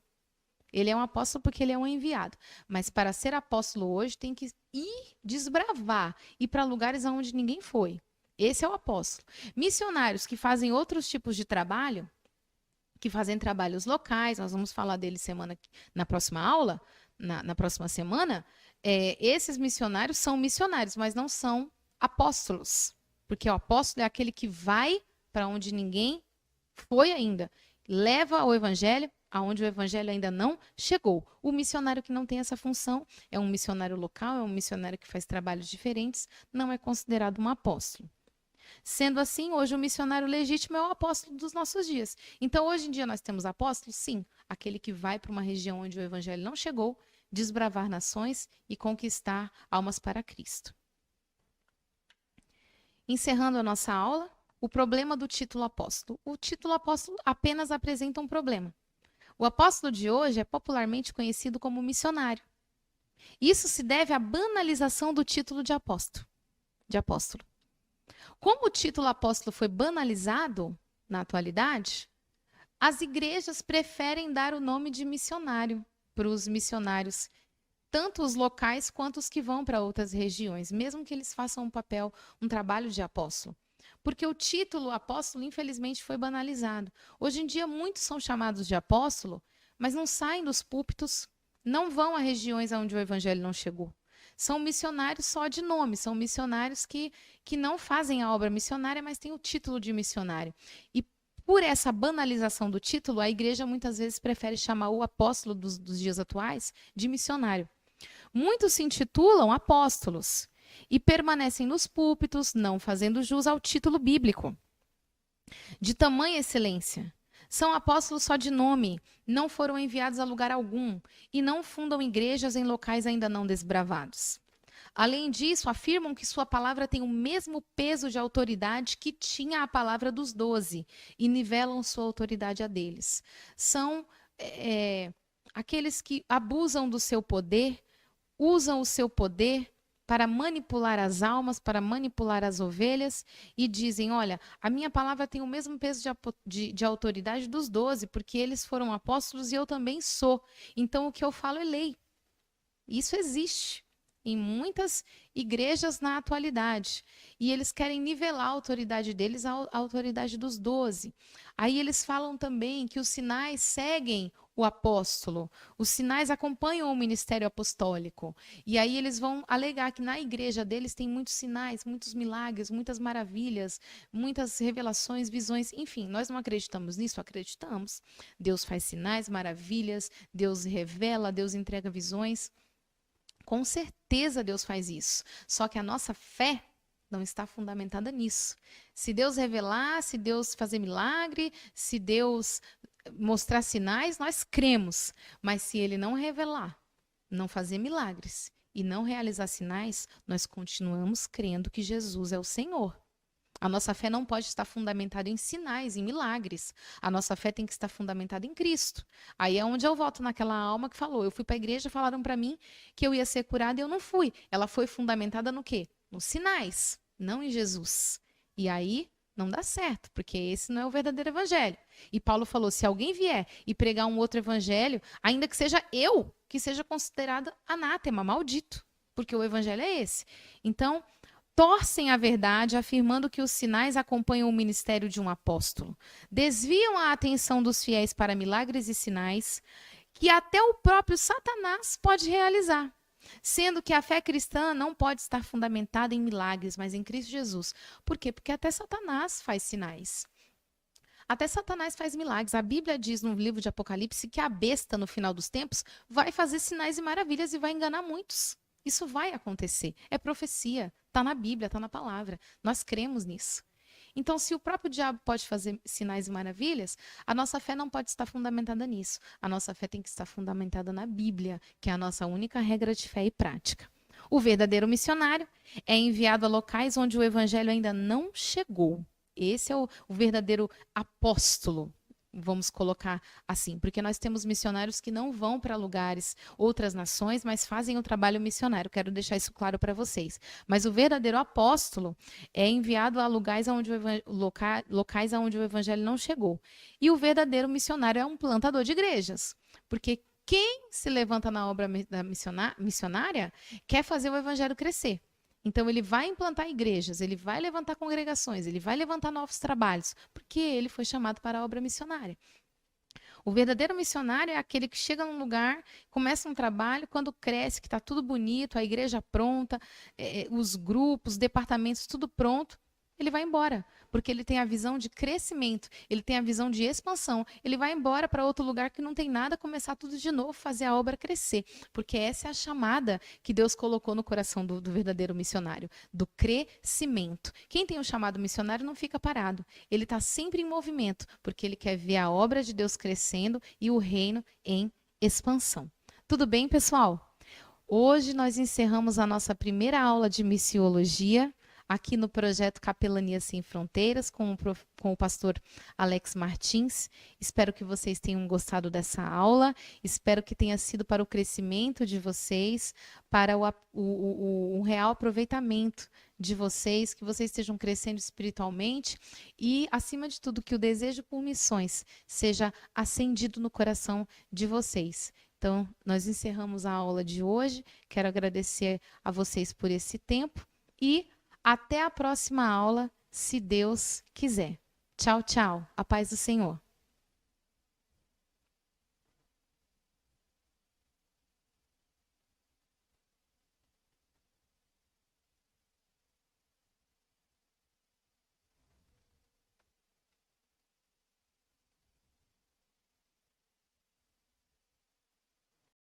Ele é um apóstolo porque ele é um enviado. Mas para ser apóstolo hoje, tem que ir desbravar, ir para lugares onde ninguém foi. Esse é o apóstolo. Missionários que fazem outros tipos de trabalho, que fazem trabalhos locais, nós vamos falar deles na próxima aula, na próxima semana, esses missionários são missionários, mas não são apóstolos. Porque o apóstolo é aquele que vai para onde ninguém foi ainda. Leva o evangelho aonde o evangelho ainda não chegou. O missionário que não tem essa função é um missionário local, é um missionário que faz trabalhos diferentes, não é considerado um apóstolo. Sendo assim, hoje o missionário legítimo é o apóstolo dos nossos dias. Então, hoje em dia nós temos apóstolos? Sim, aquele que vai para uma região onde o evangelho não chegou, desbravar nações e conquistar almas para Cristo. Encerrando a nossa aula, o problema do título apóstolo. O título apóstolo apenas apresenta um problema. O apóstolo de hoje é popularmente conhecido como missionário. Isso se deve à banalização do título de apóstolo. Como o título apóstolo foi banalizado na atualidade, as igrejas preferem dar o nome de missionário para os missionários, tanto os locais quanto os que vão para outras regiões, mesmo que eles façam um trabalho de apóstolo. Porque o título apóstolo, infelizmente, foi banalizado. Hoje em dia, muitos são chamados de apóstolo, mas não saem dos púlpitos, não vão a regiões onde o evangelho não chegou. São missionários só de nome, são missionários que não fazem a obra missionária, mas têm o título de missionário. E por essa banalização do título, a igreja muitas vezes prefere chamar o apóstolo dos dias atuais de missionário. Muitos se intitulam apóstolos e permanecem nos púlpitos, não fazendo jus ao título bíblico. De tamanha excelência. São apóstolos só de nome, não foram enviados a lugar algum e não fundam igrejas em locais ainda não desbravados. Além disso, afirmam que sua palavra tem o mesmo peso de autoridade que tinha a palavra dos 12 e nivelam sua autoridade a deles. São aqueles que abusam do seu poder, usam o seu poder para manipular as almas, para manipular as ovelhas e dizem, olha, a minha palavra tem o mesmo peso de autoridade dos 12, porque eles foram apóstolos e eu também sou. Então, o que eu falo é lei. Isso existe em muitas igrejas na atualidade. E eles querem nivelar a autoridade deles à autoridade dos 12. Aí eles falam também que os sinais seguem o apóstolo. Os sinais acompanham o ministério apostólico. E aí eles vão alegar que na igreja deles tem muitos sinais, muitos milagres, muitas maravilhas, muitas revelações, visões. Enfim, nós não acreditamos nisso? Acreditamos. Deus faz sinais, maravilhas, Deus revela, Deus entrega visões. Com certeza Deus faz isso. Só que a nossa fé não está fundamentada nisso. Se Deus revelar, se Deus fazer milagre, se Deus mostrar sinais, nós cremos. Mas se Ele não revelar, não fazer milagres e não realizar sinais, nós continuamos crendo que Jesus é o Senhor. A nossa fé não pode estar fundamentada em sinais, em milagres. A nossa fé tem que estar fundamentada em Cristo. Aí é onde eu volto naquela alma que falou. Eu fui para a igreja, falaram para mim que eu ia ser curada e eu não fui. Ela foi fundamentada no quê? Nos sinais, não em Jesus. E aí não dá certo, porque esse não é o verdadeiro evangelho. E Paulo falou, se alguém vier e pregar um outro evangelho, ainda que seja eu, que seja considerado anátema, maldito, porque o evangelho é esse. Então, torcem a verdade, afirmando que os sinais acompanham o ministério de um apóstolo. Desviam a atenção dos fiéis para milagres e sinais que até o próprio Satanás pode realizar. Sendo que a fé cristã não pode estar fundamentada em milagres, mas em Cristo Jesus. Por quê? Porque até Satanás faz sinais. Até Satanás faz milagres. A Bíblia diz no livro de Apocalipse que a besta, no final dos tempos, vai fazer sinais e maravilhas e vai enganar muitos. Isso vai acontecer. É profecia. Está na Bíblia, está na palavra. Nós cremos nisso. Então, se o próprio diabo pode fazer sinais e maravilhas, a nossa fé não pode estar fundamentada nisso. A nossa fé tem que estar fundamentada na Bíblia, que é a nossa única regra de fé e prática. O verdadeiro missionário é enviado a locais onde o evangelho ainda não chegou. Esse é o verdadeiro apóstolo, vamos colocar assim, porque nós temos missionários que não vão para lugares, outras nações, mas fazem o trabalho missionário. Quero deixar isso claro para vocês. Mas o verdadeiro apóstolo é enviado a locais onde o evangelho não chegou. E o verdadeiro missionário é um plantador de igrejas, porque quem se levanta na obra missionária quer fazer o evangelho crescer. Então, ele vai implantar igrejas, ele vai levantar congregações, ele vai levantar novos trabalhos, porque ele foi chamado para a obra missionária. O verdadeiro missionário é aquele que chega num lugar, começa um trabalho, quando cresce, que está tudo bonito, a igreja pronta, os grupos, departamentos, tudo pronto, ele vai embora, porque ele tem a visão de crescimento, ele tem a visão de expansão. Ele vai embora para outro lugar que não tem nada, começar tudo de novo, fazer a obra crescer, porque essa é a chamada que Deus colocou no coração do verdadeiro missionário, do crescimento. Quem tem o chamado missionário não fica parado, ele está sempre em movimento, porque ele quer ver a obra de Deus crescendo e o reino em expansão. Tudo bem, pessoal? Hoje nós encerramos a nossa primeira aula de missiologia, aqui no projeto Capelania Sem Fronteiras, com o pastor Alex Martins. Espero que vocês tenham gostado dessa aula, espero que tenha sido para o crescimento de vocês, para o real aproveitamento de vocês, que vocês estejam crescendo espiritualmente e, acima de tudo, que o desejo por missões seja acendido no coração de vocês. Então, nós encerramos a aula de hoje. Quero agradecer a vocês por esse tempo e até a próxima aula, se Deus quiser. Tchau, tchau. A paz do Senhor.